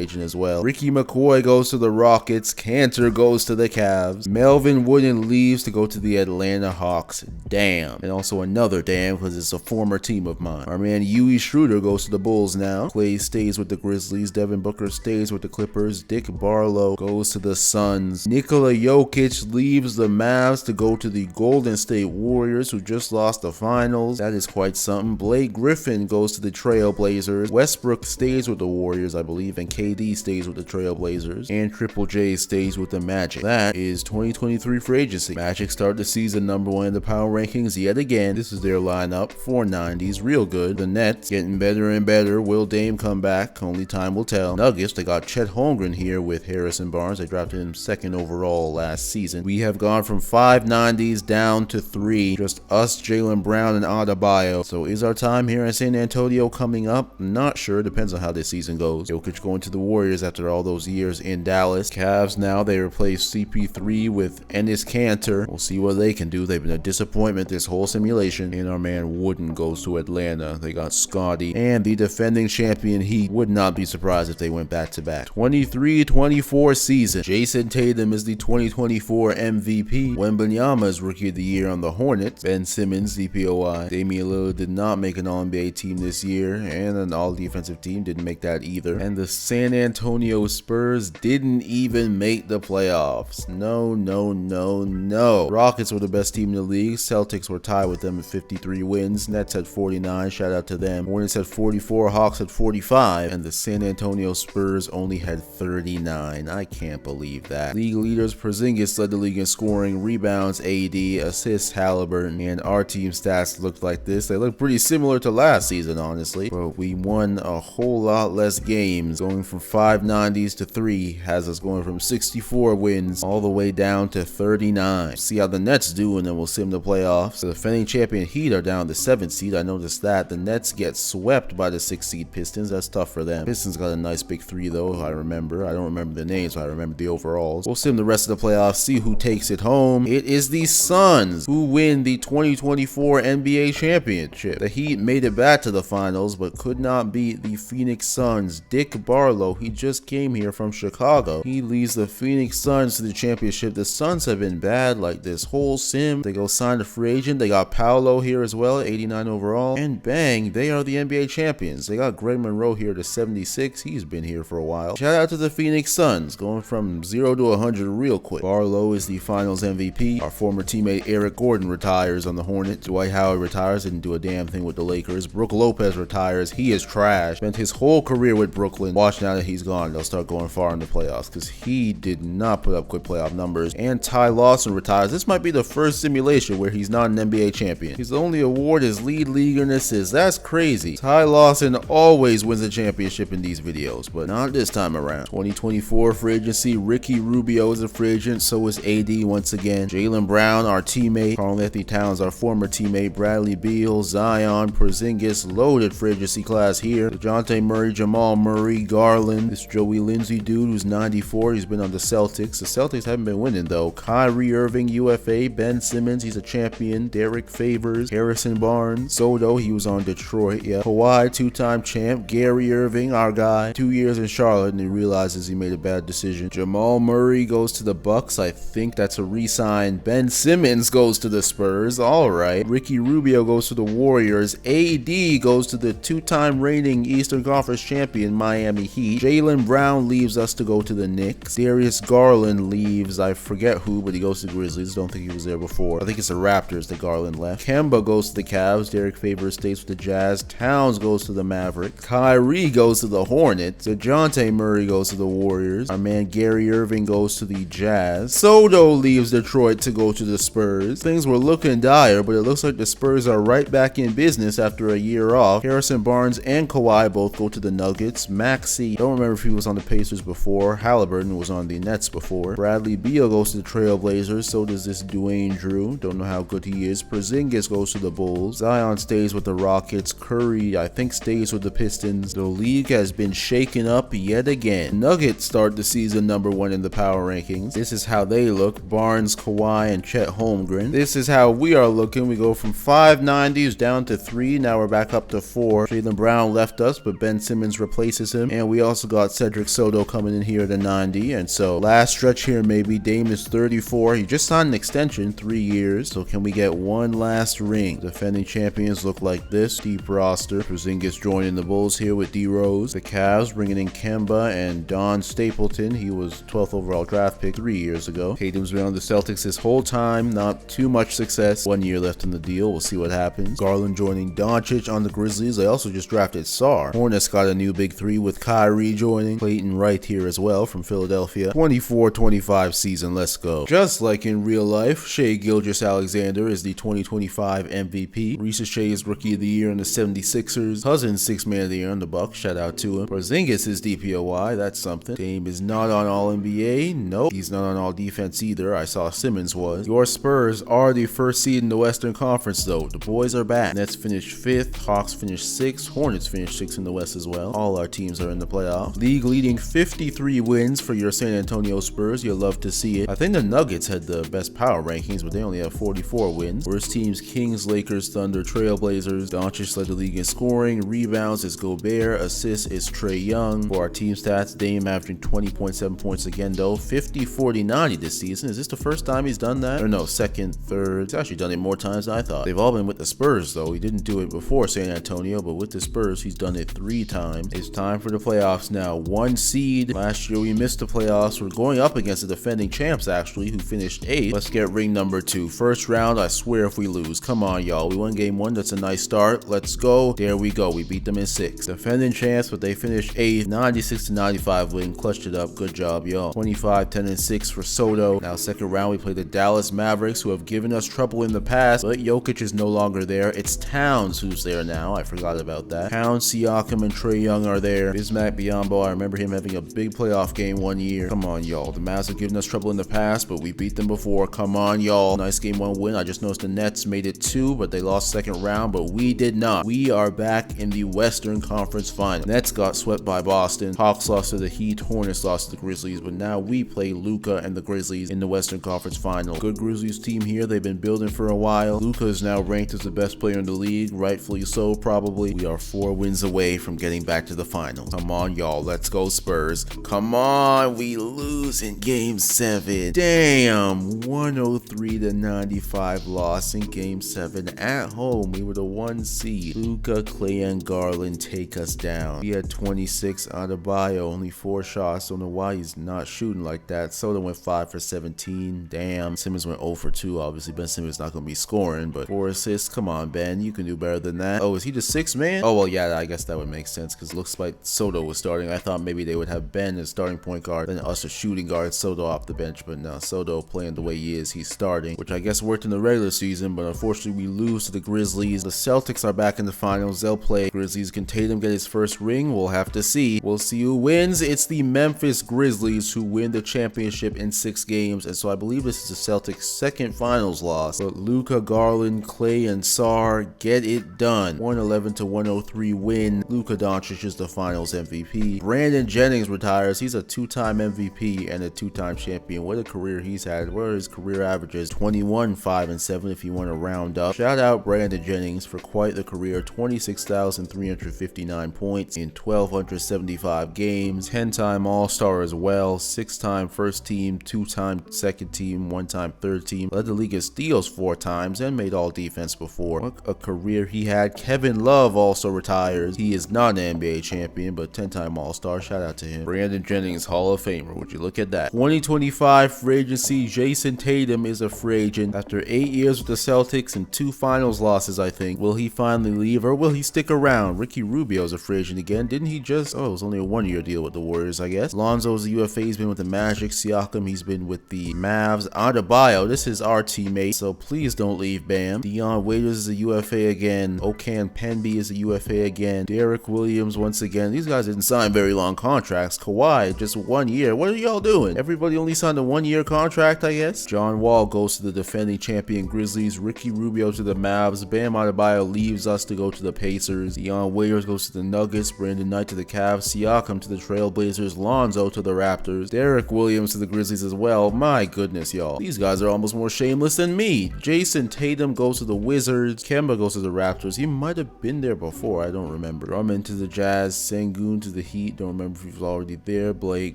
agent as well. Ricky McCoy goes to the Rockets. Cantor goes to the Cavs. Melvin Wooden leaves to go to the Atlanta Hawks. Damn. And also another damn, because it's a former team of mine. Our man Huey Schroeder goes to the Bulls now. Klay stays with the Grizzlies. Devin Booker stays with the Clippers. Dick Barlow goes to the Suns. Nikola Jokic leaves the Mavs to go to the Golden State Warriors, who just lost the finals. That is quite something. Blake Griffin goes to the Trailblazers. Westbrook stays with the Warriors, I believe, and KD stays with the Trailblazers. And Triple J stays with the Magic. That is 2023 free agency. Magic start the season #1 in the power rankings yet again. This is their lineup. 490s, real good. The Nets getting better and better. Will Dame come back? Only time will tell. Nuggets, they got Chet Holmgren here with Harrison Barnes. They drafted him 2nd overall last season. We have gone from 590s down to 3. Just us, Jaylen Brown, and Adebayo. So is our time here in San Antonio coming up? Not sure. Depends on how this season goes. Jokic going to the Warriors after all those years in Dallas. Cavs now, they replace CP3 with Enes Kanter. We'll see what they can do. They've been a disappointment this whole simulation. And our man Wooden goes to Atlanta. They got Scotty and the defending champion Heat. Would not be surprised if they went back-to-back. 23-24 season. Jason Tatum is the 2024 MVP. Wembanyama is Rookie of the Year on the Hornets. Ben Simmons, DPOI. Damian Lillard did not make an All-NBA team this year, and an All-Defensive team didn't make that either. And the San Antonio Spurs didn't even make the playoffs. No, no, no, no. Rockets were the best team in the league. Celtics were tied with them at 53 wins. Nets had 49. Shout out to them. Hornets had 44. Hawks had 45. And the San Antonio Spurs only had 39. I can't believe that. League leaders, Porzingis led the league in scoring, rebounds, AD, assists, Halliburton, and our team stats looked like this. They look pretty similar to last season, honestly, but we won a whole lot less games going from 590s to 3 has us going from 64 wins all the way down to 39. See how the Nets do, and then we'll sim the playoffs. The defending champion Heat are down to 7th seed. I noticed that. The Nets get swept by the 6th seed Pistons. That's tough for them. Pistons got a nice big 3 though. I remember. I don't remember the names, but I remember the overalls. We'll sim the rest of the playoffs, see who takes it home. It is the Suns who win the 2024 NBA championship. The Heat made it back to the finals, but could not beat the Phoenix Suns. Dick Barlow, he just came here from Chicago. He leads the Phoenix Suns to the championship. The Suns have been bad like this whole sim. They go sign a free agent. They got Paolo here as well, 89 overall. And bang, they are the NBA champions. They got Greg Monroe here to 76. He's been here for a while. Shout out to the Phoenix Suns, going from 0 to 100 real quick. Barlow is the finals MVP. Our former teammate Eric Gordon retires on the Hornets. Dwight Howard retires, didn't do a damn thing with the Lakers. Brook Lopez retires. He is trash. Spent his whole career with Brooklyn. Watch now that he's gone, they'll start going far in the playoffs because he did not put up good playoff numbers. And Ty Lawson retires. This might be the first simulation where he's not an NBA champion. His only award is lead league and assists. That's crazy. Ty Lawson always wins a championship in these videos, but not this time around. 2024 free agency. Ricky Rubio is a free agent. So is AD once again. Jaylen Brown, our teammate. Karl-Anthony Towns, our former teammate. Bradley Beal, Zion, Porzingis, loaded free agency class here. DeJounte Murray, Jamal Murray, Garland. This Joey Lindsey dude who's 94. He's been on the Celtics. The Celtics haven't been winning though. Kyrie Irving, UFA. Ben Simmons, he's a champion. Derek Favors, Harrison Barnes. Soto, he was on Detroit. Yeah. Kawhi, two-time champ. Gary Irving, our guy. 2 years in Charlotte and he realizes he made a bad decision. Jamal Murray goes to the Bucks. I think that's a re-sign. Ben Simmons goes to the Spurs. All right. Ricky Rubio goes to the Warriors. AD goes to the two-time reigning Eastern Conference champion Miami Heat. Jaylen Brown leaves us to go to the Knicks. Darius Garland leaves, I forget who, but he goes to the Grizzlies. Don't think he was there before. I think it's the Raptors that Garland left. Kemba goes to the Cavs. Derek Favors stays with the Jazz. Towns goes to the Mavericks. Kyrie goes to the Hornets. DeJounte Murray goes to the Warriors. Our man Gary Irving goes to the Jazz. Soto leaves Detroit to go to the Spurs. Things were looking dire, but it looks like the Spurs are right back in business after a year off. Harrison Barnes and Kawhi both go to the Nuggets. Maxey, don't remember if he was on the Pacers before. Halliburton was on the Nets before. Bradley Beal goes to the Trailblazers. So does this Dwayne Drew. Don't know how good he is. Porzingis goes to the Bulls. Zion stays with the Rockets. Curry, I think, stays with the Pistons. The league has been shaken up yet again. Nuggets start the season #1 in the power rankings. This is how they look. Barnes, Kawhi, and Chet Holmgren. This is how we are looking. We go from 590s down to 3. Now we're back up to 4. Jaylen Brown left us, but Ben Simmons replaces him. And we also got Cedric Soto coming in here at a 90. And so last stretch here, maybe. Dame is 34. He just signed an extension, 3 years. So can we get one last ring? Defending champions look like this. Deep roster. Porzingis joining the Bulls here with D Rose. The Cavs bringing in Kemba and Don Stapleton. He was 12th overall draft pick 3 years ago. Tatum's been on the Celtics this whole time. Not too much success. 1 year left in the deal. We'll see what happens. Garland joining Doncic on the Grizzlies. They also just drafted Sarr. Hornets got a new big 3 with Kyrie joining. Clayton Wright here as well from Philadelphia. 24-25 season. Let's go. Just like in real life, Shai Gilgeous-Alexander is the 2025 MVP. Reese Shea is Rookie of the Year on the 76ers. Cousins 6th Man of the Year on the Bucks. Shout out to him. Porzingis is DPOY. That's something. Dame is not on All-NBA. Nope. He's not on All-Defense either. I saw Simmons was. Your Spurs are the first seed in the Western Conference though. The boys are back. Nets finished 5th. Hawks finished 6th. Hornets finished 6th in the West as well. All our teams are in the playoffs. League leading 53 wins for your San Antonio Spurs. You'll love to see it. I think the Nuggets had the best power rankings, but they only have 44 wins. Worst teams: Kings, Lakers, Thunder, Trailblazers. Doncic led the league in scoring. Rebounds is Gobert. Assists is Trae Young. For our team stats, Dame averaging 20.7 points again though. 50-40-90 this season. Is this the first time he's done that? Or no, second, third. He's actually done it more times than I thought. They've all been with the Spurs though. He didn't do it before San Antonio, but with the Spurs, he's done it 3 times. It's time for the playoffs now. 1 seed. Last year we missed the playoffs. We're going up against the defending champs actually, who finished 8th. Let's get ring number 2. First round, I swear if we lose. Come on, y'all. We won game 1. That's a nice start. Let's go. There we go. We beat them in 6. Defending champs, but they finished 8th. 96-95 win. Clutched it up. Good job, y'all. 25-10-6 for Soto. Now second round, we play the Dallas Mavericks, who have given us trouble in the past, but Jokic is no longer there. It's Towns who's there now. I forgot about that. Towns, Siakam, and Trae Young are there. This Bismack Biyombo. I remember him having a big playoff game one year. Come on, y'all. The Mavs have given us trouble in the past, but we beat them before. Come on, y'all. Nice game 1 win. I just noticed the Nets made it 2, but they lost second round, but we did not. We are back in the Western Conference Final. Nets got swept by Boston. Hawks lost to the Heat. Hornets lost to the Grizzlies, but now we play Luka and the Grizzlies in the Western Conference Final. Good Grizzlies team here. They've been building for a while. Luka is now ranked as the best player in the league, rightfully so probably. We are 4 wins away from getting back to the finals. Come on, y'all. Let's go Spurs. Come on. We lose in game 7. Damn. 103-95 loss in game 7 at home. We were the 1 seed. Luka, Clay, and Garland take us down. He had 26. Adebayo only 4 shots. Don't know why he's not shooting like that. Soda went 5 for 17. Damn. Simmons went 0 for 2. Obviously, Ben Simmons not going to be scoring, but 4 assists. Come on, Ben. You can do better than that. Oh, is he the 6th man? Oh, well, yeah, I guess that would make sense because it looks like Soto was starting. I thought maybe they would have Ben as starting point guard, then us as shooting guard, Soto off the bench, but no, Soto playing the way he is, he's starting, which I guess worked in the regular season, but unfortunately we lose to the Grizzlies. The Celtics are back in the finals. They'll play Grizzlies. Can Tatum get his first ring? We'll have to see. We'll see who wins. It's the Memphis Grizzlies who win the championship in 6 games, and so I believe this is the Celtics' second finals loss, but Luka, Garland, Clay, and Sar get it done. 111-103 win. Luka Doncic is the finals MVP. Brandon Jennings retires. He's a 2-time MVP and a 2-time champion. What a career he's had. What are his career averages? 21, 5, and 7 if you want to round up. Shout out Brandon Jennings for quite the career. 26,359 points in 1,275 games. 10-time All-Star as well. 6-time first team, 2-time second team, 1-time third team. Led the league in steals 4 times and made all defense before. What a career he had. Kevin Love also retires. He is not an NBA champion, but 10-time All-Star. Shout out to him. Brandon Jennings, Hall of Famer. Would you look at that? 2025 free agency. Jason Tatum is a free agent after 8 years with the Celtics and 2 finals losses, I think. Will he finally leave or will he stick around? Ricky Rubio is a free agent again. Didn't he just... Oh, it was only a 1-year deal with the Warriors, I guess. Lonzo's a UFA. He's been with the Magic. Siakam, he's been with the Mavs. Adebayo, this is our teammate, so please don't leave, Bam. Dion Waiters is a UFA again. Okan Penby is a UFA again. Derek Williams once again. These guys didn't sign very long contracts. Kawhi, just 1 year. What are y'all doing? Everybody only signed a 1-year contract, I guess. John Wall goes to the defending champion Grizzlies. Ricky Rubio to the Mavs. Bam Adebayo leaves us to go to the Pacers. Dion Waiters goes to the Nuggets. Brandon Knight to the Cavs. Siakam to the Trailblazers. Lonzo to the Raptors. Derek Williams to the Grizzlies as well. My goodness, y'all. These guys are almost more shameless than me. Jason Tatum goes to the Wizards. Kemba goes to the Raptors. He might have been there before. I don't remember. Drummond to the Jazz. Sengun to the Heat. Don't remember if he was already there. Blake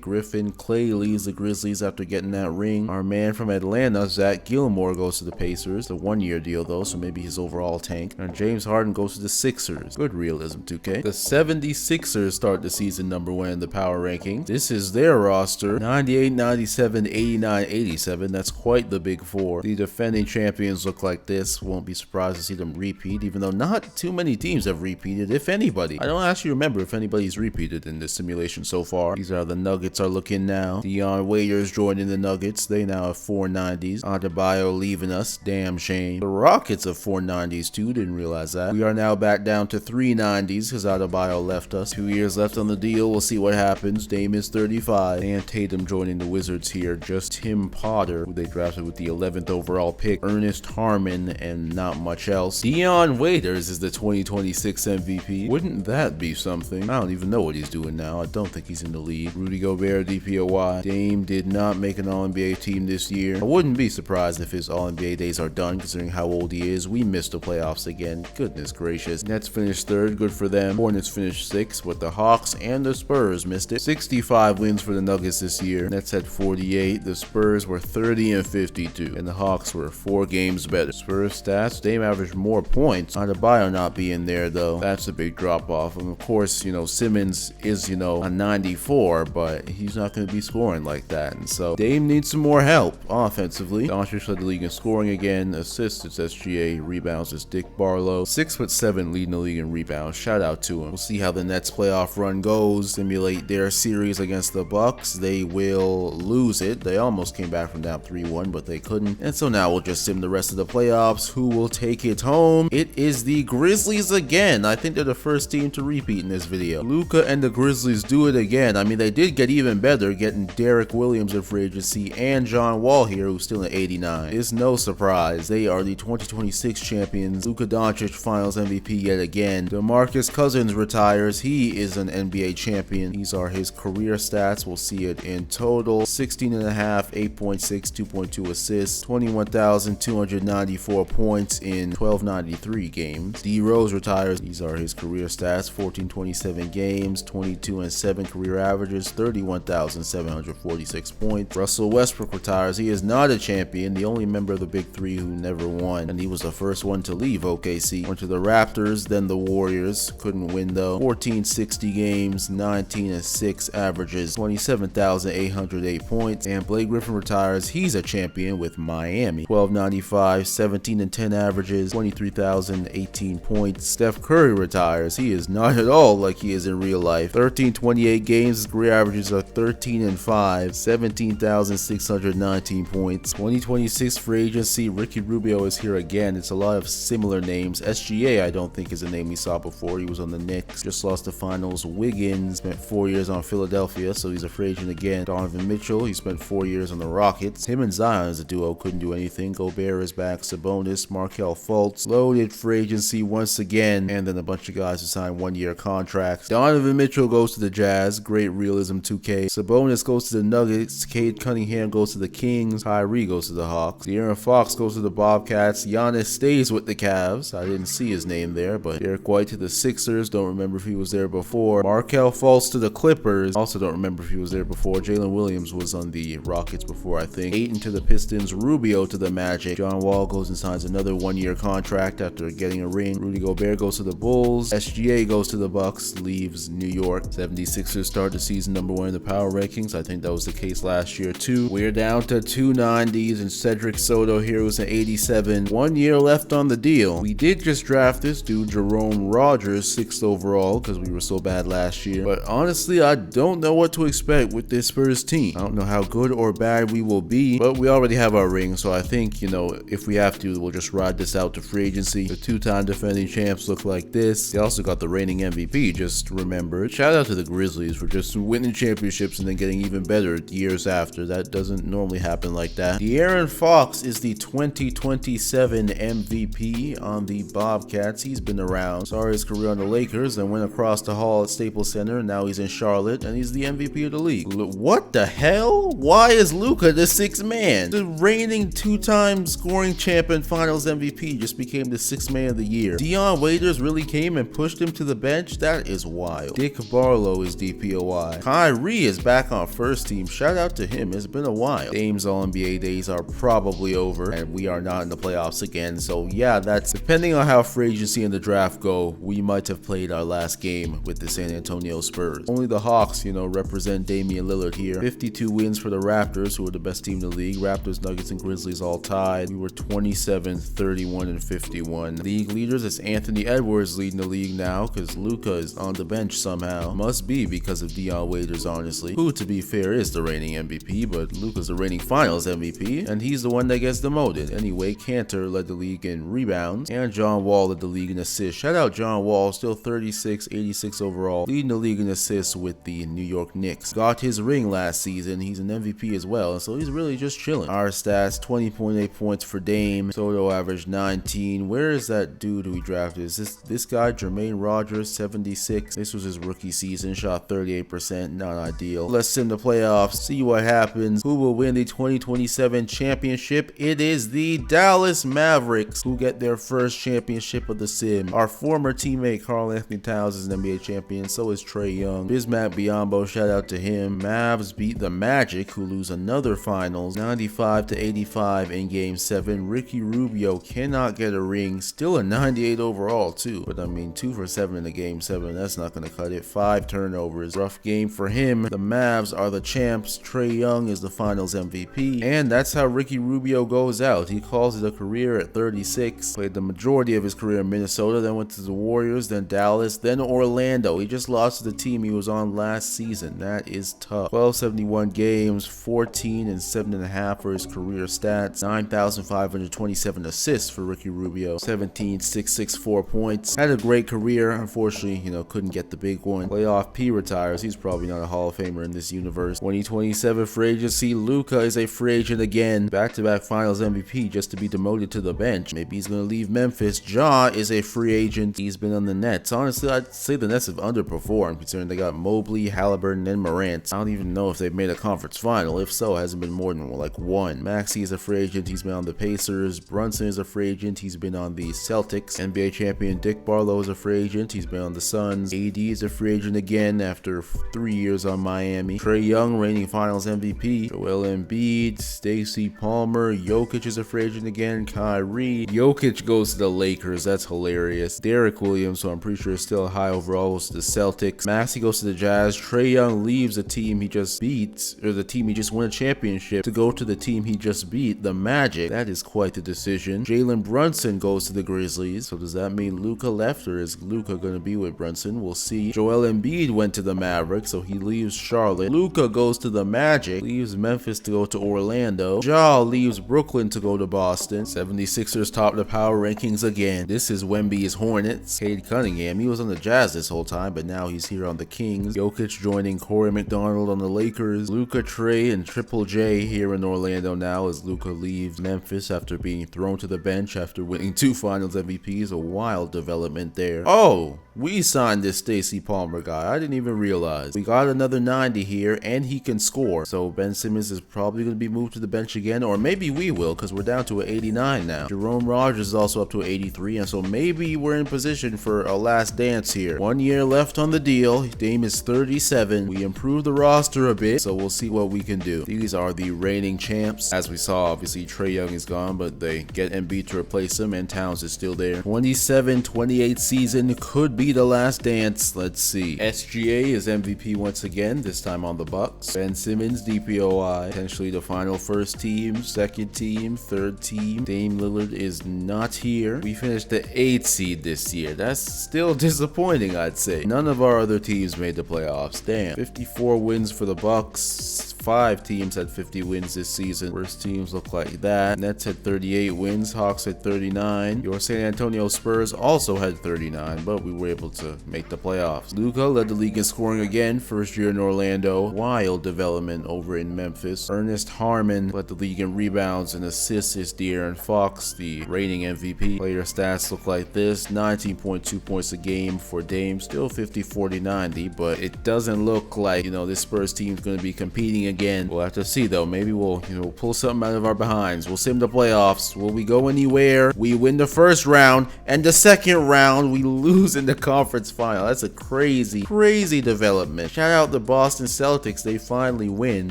Griffin. Clay leaves the Grizzlies after getting that ring. Our man from Atlanta, Zach Gilmore, goes to the Pacers. The 1-year deal though, so maybe his overall tank. And James Harden goes to the Sixers. Good realism, 2K. The 76ers start the season #1 in the power rankings. This is their roster. 98, 97, 89, 87. That's quite the big 4. The defending champions look like this. Won't be surprised to see them repeat, even though not too many teams have repeated, if anybody. I don't actually remember if anybody's repeated in this simulation so far. These are the Nuggets are looking now. Dion Waiters joining the Nuggets. They now have 490s. Adebayo leaving us. Damn shame. The Rockets have 490s too. Didn't realize that. We are now back down to 390s because Adebayo left us. 2 years left on the deal. We'll see what happens. Dame is 35. And Tatum joining the Wizards here. Just Tim Potter, who they drafted with the 11th overall pick. Ernest Harmon, and not much else. Dion Waiters is the 2026 MVP. Wouldn't that be something? I don't even know what he's doing now. I don't think he's in the league. Rudy Gobert, DPOY. Dame did not make an All-NBA team this year. I wouldn't be surprised if his All-NBA days are done, considering how old he is. We missed the playoffs again. Goodness gracious. Nets finished 3rd. Good for them. Hornets finished 6th, but the Hawks and the Spurs missed it. 65 wins for the Nuggets this year. Nets had 48. The Spurs were 30 and 52, and the Hawks were 4 games better. Spurs stats: Dame averaged more points. Adebayo not being there though. That's a big drop off. And of course, Simmons is, a 94, but he's not going to be scoring like that. And so Dame needs some more help offensively. Doncic led the league in scoring again. Assists, it's SGA. Rebounds, it's Dick Barlow. 6'7" leading the league in rebounds. Shout out to him. We'll see how the Nets playoff run goes. Simulate their series against the Bucks. They will lose it. They almost came back from down 3-1, but they couldn't. And so now we'll just sim the rest of the playoffs. Who will take it home? It is the Grizzlies again. I think they're the first team to repeat in this video. Luka Luka and the Grizzlies do it again. I mean, they did get even better, getting Derek Williams in free agency and John Wall here, who's still at 89. It's no surprise. They are the 2026 champions. Luka Doncic finals MVP yet again. DeMarcus Cousins retires. He is an NBA champion. These are his career stats. We'll see it in total. 16.5, 8.6, 2.2 assists, 21,294 points in 1293 games. D Rose retires. These are his career stats. 1427 games, 22-7 career averages, 31,746 points. Russell Westbrook retires. He is not a champion, the only member of the Big Three who never won, and he was the first one to leave OKC. Went to the Raptors, then the Warriors. Couldn't win though. 1460 games, 19-6 averages, 27,808 points. And Blake Griffin retires. He's a champion with Miami. 1295, 17-10 averages, 23,018 points. Steph Curry retires. He is not at all like he is in real life. 1328 games, his career averages are 13-5, 17,619 points. 2026 free agency, Ricky Rubio is here again. It's a lot of similar names. SGA, I don't think is a name we saw before. He was on the Knicks, just lost the finals. Wiggins spent 4 years on Philadelphia, so he's a free agent again. Donovan Mitchell, he spent 4 years on the Rockets. Him and Zion as a duo couldn't do anything. Gobert is back. Sabonis, Markelle Fultz, loaded free agency once again, and then a bunch of guys who signed 1-year contracts. Donovan Mitchell goes to the Jazz. Great realism 2K. Sabonis goes to the Nuggets. Cade Cunningham goes to the Kings. Kyrie goes to the Hawks. De'Aaron Fox goes to the Bobcats. Giannis stays with the Cavs. I didn't see his name there, but Derek White to the Sixers. Don't remember if he was there before. Markelle Fultz to the Clippers. Also don't remember if he was there before. Jalen Williams was on the Rockets before, I think. Ayton to the Pistons. Rubio to the Magic. John Wall goes and signs another 1-year contract after getting a ring. Rudy Gobert goes to the Bulls. SGA goes to the Bucks, leaves New York. 76ers start the season #1 in the power rankings. I think that was the case last year too. We're down to 290s, and Cedric Soto here was an 87. 1 year left on the deal. We did just draft this dude, Jerome Rogers, 6th overall, because we were so bad last year. But honestly, I don't know what to expect with this Spurs team. I don't know how good or bad we will be, but we already have our ring, so I think, you know, if we have to, we'll just ride this out to free agency. The 2-time defending champs look like this. They also got the reigning MVP, just remember. Shout out to the Grizzlies for just winning championships and then getting even better years after. That doesn't normally happen like that. De'Aaron Fox is the 2027 MVP on the Bobcats. He's been around. Started his career on the Lakers, then went across the hall at Staples Center. Now he's in Charlotte, and he's the MVP of the league. What the hell? Why is Luka the 6th man? The reigning 2-time scoring champion finals MVP just became the 6th man of the year. Dion Waiters really came and pushed him to the bench? That is wild. Dick Barlow is DPOY. Kyrie is back on first team. Shout out to him. It's been a while. Dame's All-NBA days are probably over, and we are not in the playoffs again. So yeah, that's depending on how free agency and the draft go, we might have played our last game with the San Antonio Spurs. Only the Hawks, you know, represent Damian Lillard here. 52 wins for the Raptors, who are the best team in the league. Raptors, Nuggets, and Grizzlies all tied. We were 27, 31, and 51. League leaders, it's Anthony Edwards leading the league now, because Luka is on the bench somehow. Must be because of Dion Waiters, honestly. Who, to be fair, is the reigning MVP, but Luka's the reigning finals MVP, and he's the one that gets demoted. Anyway, Cantor led the league in rebounds, and John Wall led the league in assists. Shout out John Wall, still 36, 86 overall, leading the league in assists with the New York Knicks. Got his ring last season. He's an MVP as well, so he's really just chilling. Our stats, 20.8 points for Dame. Soto averaged 19. Where is that dude who we drafted? Is this guy, Jermaine Rogers, 76. This was his rookie season, shot 38%, not ideal. Let's sim the playoffs, see what happens. Who will win the 2027 championship? It is the Dallas Mavericks, who get their first championship of the sim. Our former teammate Karl Anthony Towns is an NBA champion, so is Trae Young. Bismack Biyombo, shout out to him. Mavs beat the Magic, who lose another finals, 95-85 in game 7. Ricky Rubio cannot get a ring, still a 98 overall too, but I mean 2 for 7 in the game 7, that's not gonna cut it. 5 turnovers, rough game for him. The Mavs are the champs. Trae Young is the finals MVP, and that's how Ricky Rubio goes out. He calls it a career at 36. Played the majority of his career in Minnesota, then went to the Warriors, then Dallas, then Orlando. He just lost to the team he was on last season. That is tough. 1271 games, 14 and 7.5 for his career stats, 9,527 assists for Ricky Rubio, 17,664 points. Had a great career. Unfortunately, you know, couldn't get the the big one. Playoff P retires. He's probably not a Hall of Famer in this universe. 2027 free agency. Luka is a free agent again. Back-to-back finals MVP just to be demoted to the bench. Maybe he's going to leave Memphis. Ja is a free agent. He's been on the Nets. Honestly, I'd say the Nets have underperformed considering they got Mobley, Halliburton, and Morant. I don't even know if they've made a conference final. If so, it hasn't been more than like one. Maxey is a free agent. He's been on the Pacers. Brunson is a free agent. He's been on the Celtics. NBA champion Dick Barlow is a free agent. He's been on the Suns. AD is a free agent again after 3 years on Miami. Trae Young, reigning finals MVP. Joel Embiid, Stacey Palmer. Jokic is a free agent again. Kyrie. Jokic goes to the Lakers. That's hilarious. Derek Williams, so I'm pretty sure is still high overall, goes to the Celtics. Maxey goes to the Jazz. Trae Young leaves the team he just beat, or the team he just won a championship, to go to the team he just beat, the Magic. That is quite the decision. Jalen Brunson goes to the Grizzlies. So does that mean Luka left, or is Luka going to be with Brunson? We'll see. Joel Embiid went to the Mavericks, so he leaves Charlotte. Luka goes to the Magic, leaves Memphis to go to Orlando. Ja leaves Brooklyn to go to Boston. 76ers top the power rankings again. This is Wemby's Hornets. Cade Cunningham, he was on the Jazz this whole time, but now he's here on the Kings. Jokic joining Corey McDonald on the Lakers. Luka, Trae, and Triple J here in Orlando now as Luka leaves Memphis after being thrown to the bench after winning 2 finals MVPs. A wild development there. Oh, we signed this Stacey Palmer guy. I didn't even realize. We got another 90 here, and he can score. So Ben Simmons is probably going to be moved to the bench again, or maybe we will, because we're down to an 89 now. Jerome Rogers is also up to an 83, and so maybe we're in position for a last dance here. 1 year left on the deal. Dame is 37. We improved the roster a bit, so we'll see what we can do. These are the reigning champs. As we saw, obviously Trae Young is gone, but they get Embiid to replace him, and Towns is still there. 27-28 season could be the last dance. Let's see. SGA is MVP once again, this time on the Bucks. Ben Simmons, DPOI, potentially the final first team, second team, third team. Dame Lillard is not here. We finished the 8th seed this year. That's still disappointing, I'd say. None of our other teams made the playoffs. Damn. 54 wins for the Bucks. 5 teams had 50 wins this season. Worst teams look like that. Nets had 38 wins. Hawks had 39. Your San Antonio Spurs also had 39, but we were able to make the playoffs. Luka led the league in scoring again, first year in Orlando. Wild development over in Memphis. Ernest Harmon led the league in rebounds and assists. Is De'Aaron Fox, the reigning MVP. Player stats look like this. 19.2 points a game for Dame. Still 50, 40, 90, but it doesn't look like, this Spurs team's going to be competing again. We'll have to see though. Maybe we'll, pull something out of our behinds. We'll sim the playoffs. Will we go anywhere? We win the first round, and the second round we lose in the conference final. That's a crazy development. Shout out the Boston Celtics. They finally win.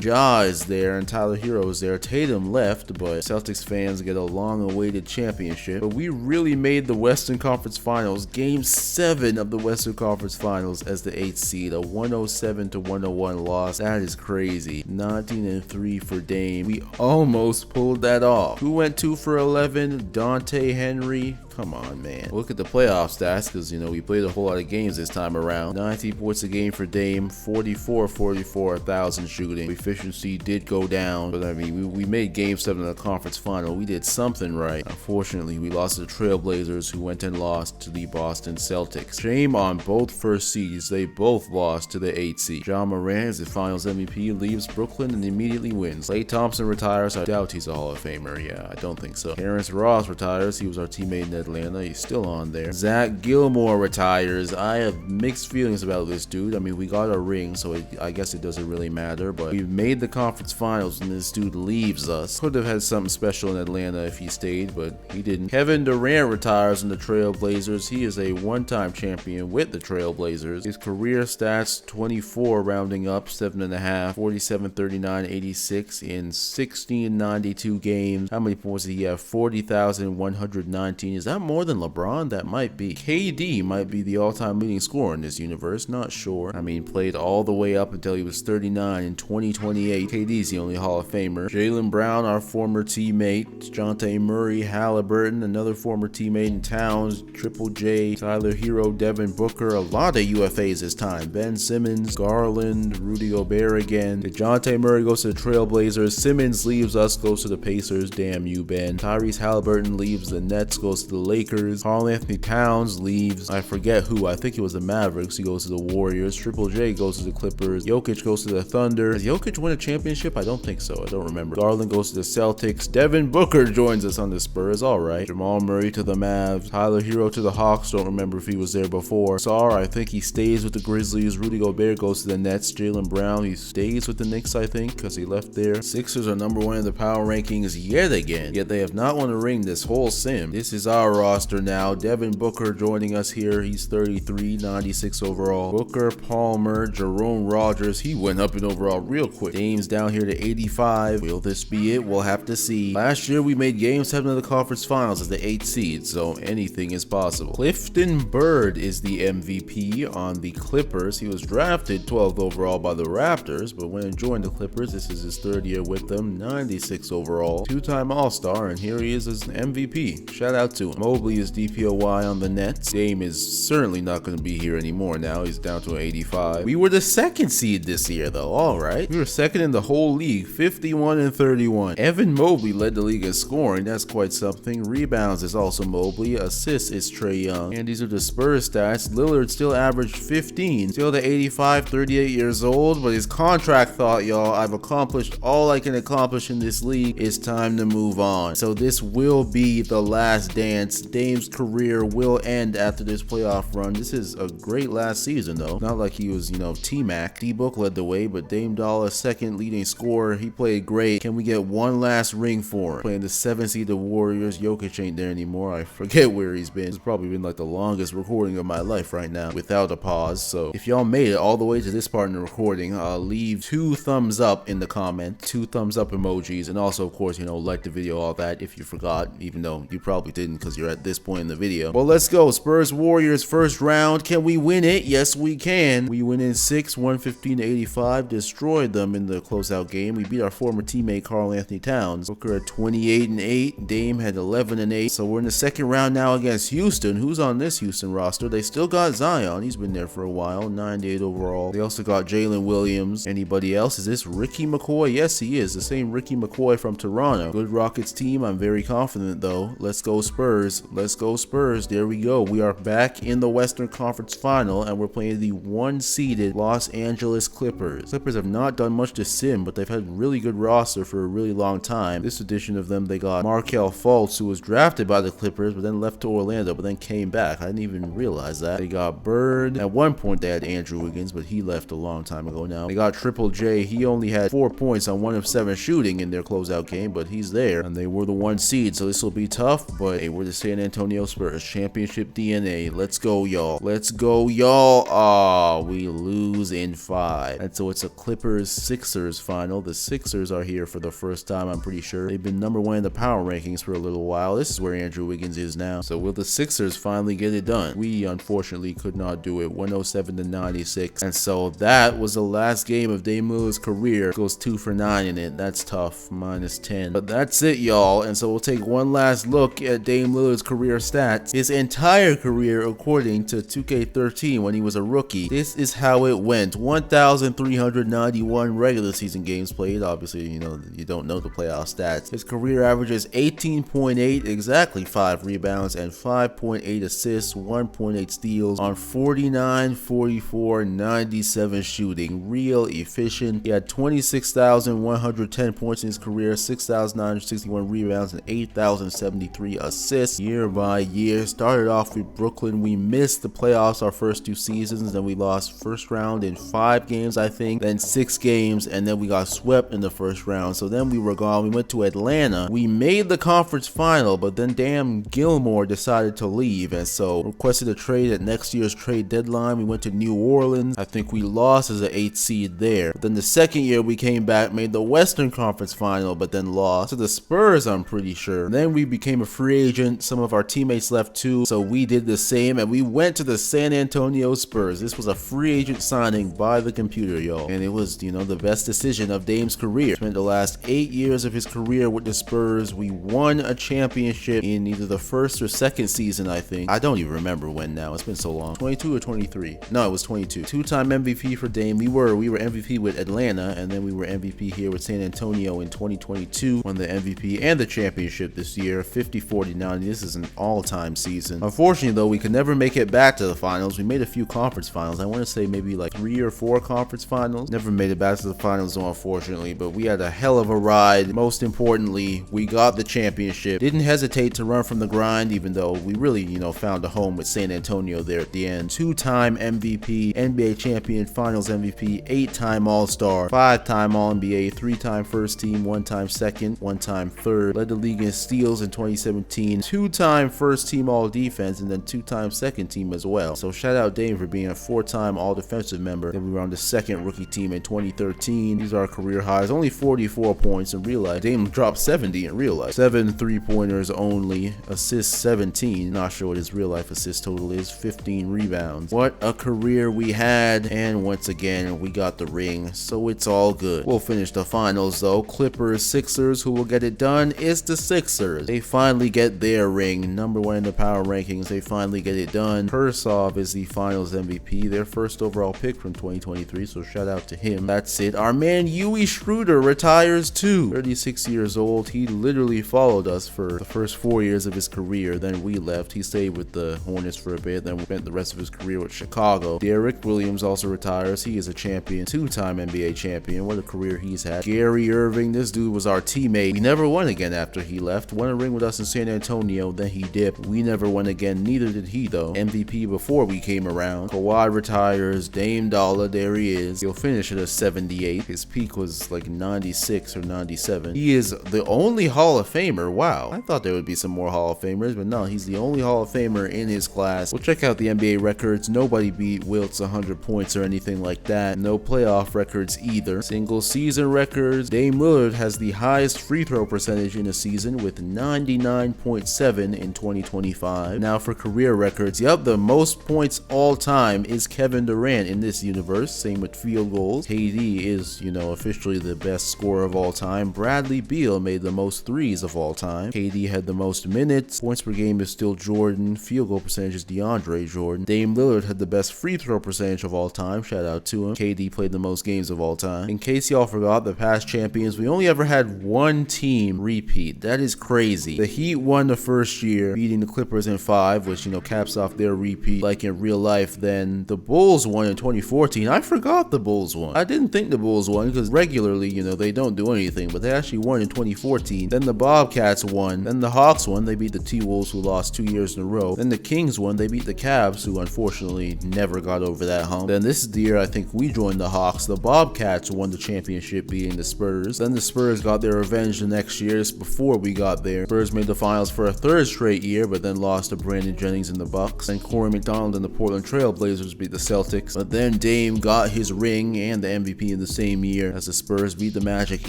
Ja is there and Tyler Hero is there. Tatum left, but Celtics fans get a long-awaited championship. But we really made the Western Conference Finals. Game 7 of the Western Conference Finals as the 8th seed. A 107-101 loss. That is crazy. 19-3 for Dame. We almost pulled that off. Who went 2 for 11? Dante Henry. Come on, man. Look at the playoff stats, because, we played a whole lot of games this time around. 19 points a game for Dame, 44-44, 1,000 shooting. Efficiency did go down, but I mean, we made Game 7 of the conference final. We did something right. Unfortunately, we lost to the Trailblazers, who went and lost to the Boston Celtics. Shame on both first seeds. They both lost to the 8th seed. Ja Morant is the finals MVP, leaves Brooklyn and immediately wins. Klay Thompson retires. I doubt he's a Hall of Famer. Yeah, I don't think so. Terrence Ross retires. He was our teammate in Atlanta. He's still on there. Zach Gilmore retires. I have mixed feelings about this dude. I mean, we got a ring, so I guess it doesn't really matter, but we made the conference finals and this dude leaves us. Could have had something special in Atlanta if he stayed, but he didn't. Kevin Durant retires in the Trailblazers. He is a one-time champion with the Trailblazers. His career stats, 24 rounding up, 7.5, 47, 39, 86 in 1692 games. How many points did he have? 40,119. Is that more than LeBron? That might be. KD might be the all-time leading scorer in this universe. Not sure. I mean, played all the way up until he was 39 in 2028. KD's the only Hall of Famer. Jaylen Brown, our former teammate. Dejounte Murray, Halliburton, another former teammate in Towns. Triple J, Tyler Hero, Devin Booker. A lot of UFAs this time. Ben Simmons, Garland, Rudy Gobert again. Dejounte Murray goes to the Trailblazers. Simmons leaves us, goes to the Pacers. Damn you, Ben. Tyrese Halliburton leaves the Nets, goes to the Lakers. Karl-Anthony Towns leaves, I forget who, I think it was the Mavericks. He goes to the Warriors. Triple J goes to the Clippers. Jokic goes to the Thunder. Does Jokic win a championship? I don't think so. I don't remember. Garland goes to the Celtics. Devin Booker joins us on the Spurs. All right. Jamal Murray to the Mavs. Tyler Hero to the Hawks. Don't remember if he was there before. Sarr, I think he stays with the Grizzlies. Rudy Gobert goes to the Nets. Jaylen Brown, he stays with the Knicks, I think, because he left there. Sixers are number 1 in the power rankings yet again. Yet they have not won a ring this whole sim. This is our roster now. Devin Booker joining us here. He's 33, 96 overall. Booker, Palmer, Jerome Rogers. He went up in overall real quick. Dame's down here to 85. Will this be it? We'll have to see. Last year we made Game 7 of the conference finals as the 8th seed, so anything is possible. Clifton Bird is the MVP on the Clippers. He was drafted 12th overall by the Raptors, but when he joined the Clippers, this is his 3rd year with them, 96 overall. 2-time All-Star, and here he is as an MVP. Shout out to him. Mobley is DPOY on the Nets. Dame is certainly not going to be here anymore now. He's down to 85. We were the 2nd seed this year, though. All right. We were 2nd in the whole league, 51 and 31. Evan Mobley led the league in scoring. That's quite something. Rebounds is also Mobley. Assists is Trae Young. And these are the Spurs stats. Lillard still averaged 15. Still the 85, 38 years old, but his contract thought, y'all, I've accomplished all I can accomplish in this league. It's time to move on. So this will be the last dance. Dame's career will end after this playoff run. This is a great last season, though. Not like he was, T-Mac. D-Book led the way, but Dame Dollar, 2nd leading scorer. He played great. Can we get one last ring for him? Playing the 7th seed, the Warriors. Jokic ain't there anymore. I forget where he's been. It's probably been like the longest recording of my life right now without a pause. So if y'all made it all the way to this part in the recording, leave 2 thumbs up in the comment, 2 thumbs up emojis, and also, of course, like the video, all that, if you forgot, even though you probably didn't because you're at this point in the video. Well, let's go. Spurs Warriors first round. Can we win it? Yes, we can. We win in 6, 115 to 85. Destroyed them in the closeout game. We beat our former teammate Karl-Anthony Towns. Booker at 28 and 8. Dame had 11 and 8. So we're in the 2nd round now against Houston. Who's on this Houston roster? They still got Zion. He's been there for a while. 98 overall. They also got Jalen Williams. Anybody else? Is this Ricky McCoy? Yes, he is. The same Ricky McCoy from Toronto. Good Rockets team. I'm very confident, though. Let's go Spurs. Let's go Spurs. There we go. We are back in the Western Conference Final, and we're playing the 1-seeded Los Angeles Clippers. Clippers have not done much to sim, but they've had really good roster for a really long time. This edition of them, they got Markelle Fultz, who was drafted by the Clippers, but then left to Orlando, but then came back. I didn't even realize that. They got Bird. At one point, they had Andrew Wiggins, but he left a long time ago now. They got Triple J. He only had 4 points on 1 of 7 shooting in their closeout game, but he's there, and they were the 1 seed, so this will be tough, but hey, we're the San Antonio Spurs. Championship DNA. Let's go, y'all. Let's go, y'all. Ah, we lose in 5. And so it's a Clippers-Sixers final. The Sixers are here for the first time, I'm pretty sure. They've been number 1 in the power rankings for a little while. This is where Andrew Wiggins is now. So will the Sixers finally get it done? We unfortunately could not do it. 107 to 96. And so that was the last game of Dame Lillard's career. Goes 2 for 9 in it. That's tough. -10. But that's it, y'all. And so we'll take one last look at Dame Lillard's career stats. His entire career, according to 2K13 when he was a rookie. This is how it went. 1,391 regular season games played. Obviously, you don't know the playoff stats. His career averages 18.8, exactly 5 rebounds and 5.8 assists, 1.8 steals on 49, 44, 97 shooting. Real efficient. He had 26,110 points in his career, 6,961 rebounds, and 8,073 assists year by year. Started off with Brooklyn. We missed the playoffs our first 2 seasons. Then we lost first round in 5 games, I think. Then 6 games, and then we got swept in the first round. So then we were gone. We went to Atlanta. We made the conference final, but then damn Gilmore decided to leave, and so requested a trade at next year's trade deadline. We went to New Orleans. I think we lost as an 8th seed there. But then the second year we came back, made the Western Conference final, but then lost to the Spurs, I'm pretty sure. Then we became a free agent. Some of our teammates left too, so we did the same, and we went to the San Antonio Spurs. This was a free agent signing by the computer, y'all, and it was, the best decision of Dame's career. Spent the last 8 years of his career with the Spurs. We won a championship in either the first or second season, I think. I don't even remember when now. It's been so long. 22 or 23? No, it was 22. 2-time MVP for Dame. We were MVP with Atlanta, and then we were MVP here with San Antonio in 2022. Won the MVP and the championship this year, 50, 40, 99. this is an all-time season. Unfortunately, though, we could never make it back to the finals. We made a few conference finals. I want to say maybe like 3 or 4 conference finals. Never made it back to the finals, though, unfortunately, but we had a hell of a ride. Most importantly, we got the championship. Didn't hesitate to run from the grind, even though we really, found a home with San Antonio there at the end. 2-time MVP, NBA champion, finals MVP, 8-time All-Star, 5-time All-NBA, 3-time first team, 1-time second, 1-time third. Led the league in steals in 2017, 2-time first team All-Defense, and then 2-time second team as well. So shout out Dame for being a 4-time All-Defensive member. Then we were on the second rookie team in 2013. These are our career highs. Only 44 points in real life. Dame dropped 70 in real life. 7 3-pointers only. Assists 17. Not sure what his real life assist total is. 15 rebounds. What a career we had. And once again, we got the ring. So it's all good. We'll finish the finals though. Clippers, Sixers. Who will get it done? It's the Sixers. They finally get their ring. #1 in the power rankings. They finally get it done. Kursov is the finals MVP. Their first overall pick from 2023. So shout out to him. That's it. Our man Yui Schroeder retires too. 36 years old. He literally followed us for the first 4 years of his career. Then we left. He stayed with the Hornets for a bit. Then spent the rest of his career with Chicago. Derrick Williams also retires. He is a champion. 2-time NBA champion. What a career he's had. Gary Irving. This dude was our teammate. We never won again after he left. Won a ring with us in San Antonio. Then he dipped. We never won again. Neither did he though. MVP before we came around. Kawhi retires. Dame Dollar. There he is. He'll finish at a 78. His peak was like 96 or 97. He is the only Hall of Famer. Wow. I thought there would be some more Hall of Famers, but no, he's the only Hall of Famer in his class. We'll check out the NBA records. Nobody beat Wilt's 100 points or anything like that. No playoff records either. Single season records. Dame Lillard has the highest free throw percentage in a season with 99.7 in 2025. Now for career records. Yep, the most points all time is Kevin Durant in this universe. Same with field goals. KD is, officially the best scorer of all time. Bradley Beal made the most threes of all time. KD had the most minutes. Points per game is still Jordan. Field goal percentage is DeAndre Jordan. Dame Lillard had the best free throw percentage of all time. Shout out to him. KD played the most games of all time. In case y'all forgot, the past champions, we only ever had one team repeat. That is crazy. The Heat won the first year, beating the Clippers in 5, which, caps off their repeat like in real life. Then the Bulls won in 2014. I forgot the Bulls won. I didn't think the Bulls won because regularly, they don't do anything, but they actually won in 2014. Then the Bobcats won. Then the Hawks won. They beat the T-Wolves, who lost 2 years in a row. Then the Kings won. They beat the Cavs, who unfortunately never got over that hump. Then this is the year I think we joined the Hawks. The Bobcats won the championship, beating the Spurs. Then the Spurs got their revenge the next year. This before we got there. Spurs made the finals for a 3rd straight year, but then lost to Brandon Jennings and the Bucks. Then Corey McDonald and the Portland Trail Blazers beat the Celtics. But then Dame got his ring and the MVP in the same year as the Spurs beat the Magic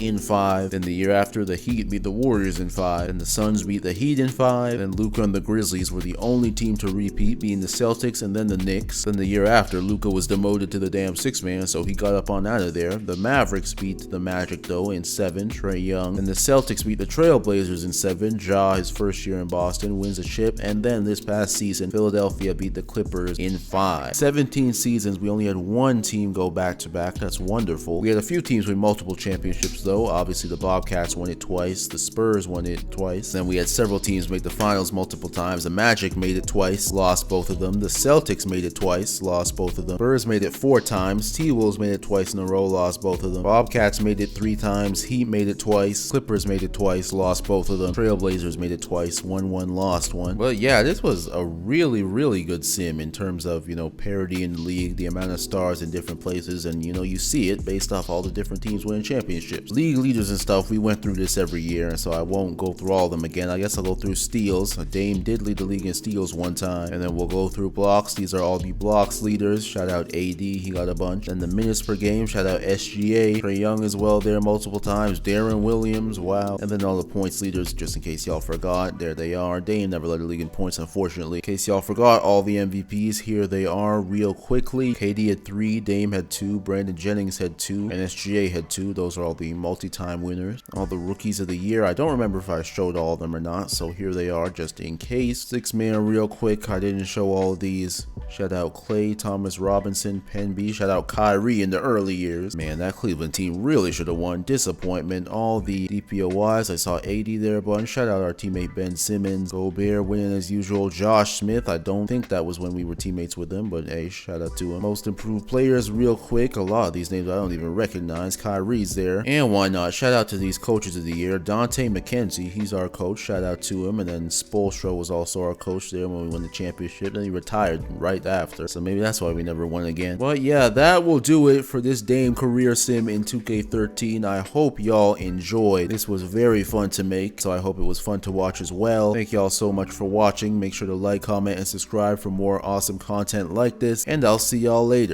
in 5. Then the year after, the Heat beat the Warriors in 5. And the Suns beat the Heat in 5. And Luka and the Grizzlies were the only team to repeat, beating the Celtics and then the Knicks. Then the year after, Luka was demoted to the damn 6-man, so he got up on out of there. The Mavericks beat the Magic though in 7, Trae Young. And the Celtics beat the Trail Blazers in 7. Ja, his first year in Boston, wins a chip. And then this past season, Philadelphia beat the Clippers in 5. 17 seasons, we only had one team go back-to-back. That's wonderful. We had a few teams with multiple championships though. Obviously the Bobcats won it twice. The Spurs won it twice. Then we had several teams make the finals multiple times. The Magic made it twice, lost both of them. The Celtics made it twice, lost both of them. Spurs made it 4 times. T-Wolves made it twice in a row, lost both of them. Bobcats made it 3 times. Heat made it twice. Clippers made it twice, lost both of them. Trailblazers made it twice, won 1, lost 1. But yeah, this was a really good sim in terms of, parity in the league, the amount of stars in different places, and you see it based off all the different teams winning championships. League leaders and stuff, we went through this every year, and so I won't go through all of them again. I guess I'll go through steals. Dame did lead the league in steals one time, and then we'll go through blocks. These are all the blocks leaders. Shout out AD, he got a bunch. And the minutes per game, shout out SGA. Trae Young as well there multiple times. Darren Williams, wow. And then all the points leaders, just in case y'all forgot, there they are. Dame never led the league in points, unfortunately. In case y'all forgot, all the MVPs, here they are real quickly. KD had 3, Dame had 2, Brandon Jennings had 2, and SGA had 2. Those are all the multi-time winners. All the rookies of the year, I don't remember if I showed all of them or not, so here they are just in case. 6-man real quick, I didn't show all of these. Shout out Clay, Thomas Robinson, Penby. Shout out Kyrie in the early years. Man, that Cleveland team really should have won. Disappointment. All the DPOYs. I saw 80 there, but shout out our teammate Ben Simmons. Gobert winning as usual. Josh Smith. I don't think that was when we were teammates with him, but hey, shout out to him. Most improved players real quick. A lot of these names I don't even recognize. Kyrie's there. And why not? Shout out to these coaches of the year. Dante McKenzie, he's our coach. Shout out to him. And then Spoelstra was also our coach there when we won the championship. Then he retired right after. So maybe that's why we never won again. But yeah, that will do it for this Dame career sim in 2K13. I hope y'all enjoyed. This was very fun to make, so I hope it was fun to watch as well. Thank y'all so much for watching. Make sure to like, comment, and subscribe for more awesome content like this. And I'll see y'all later.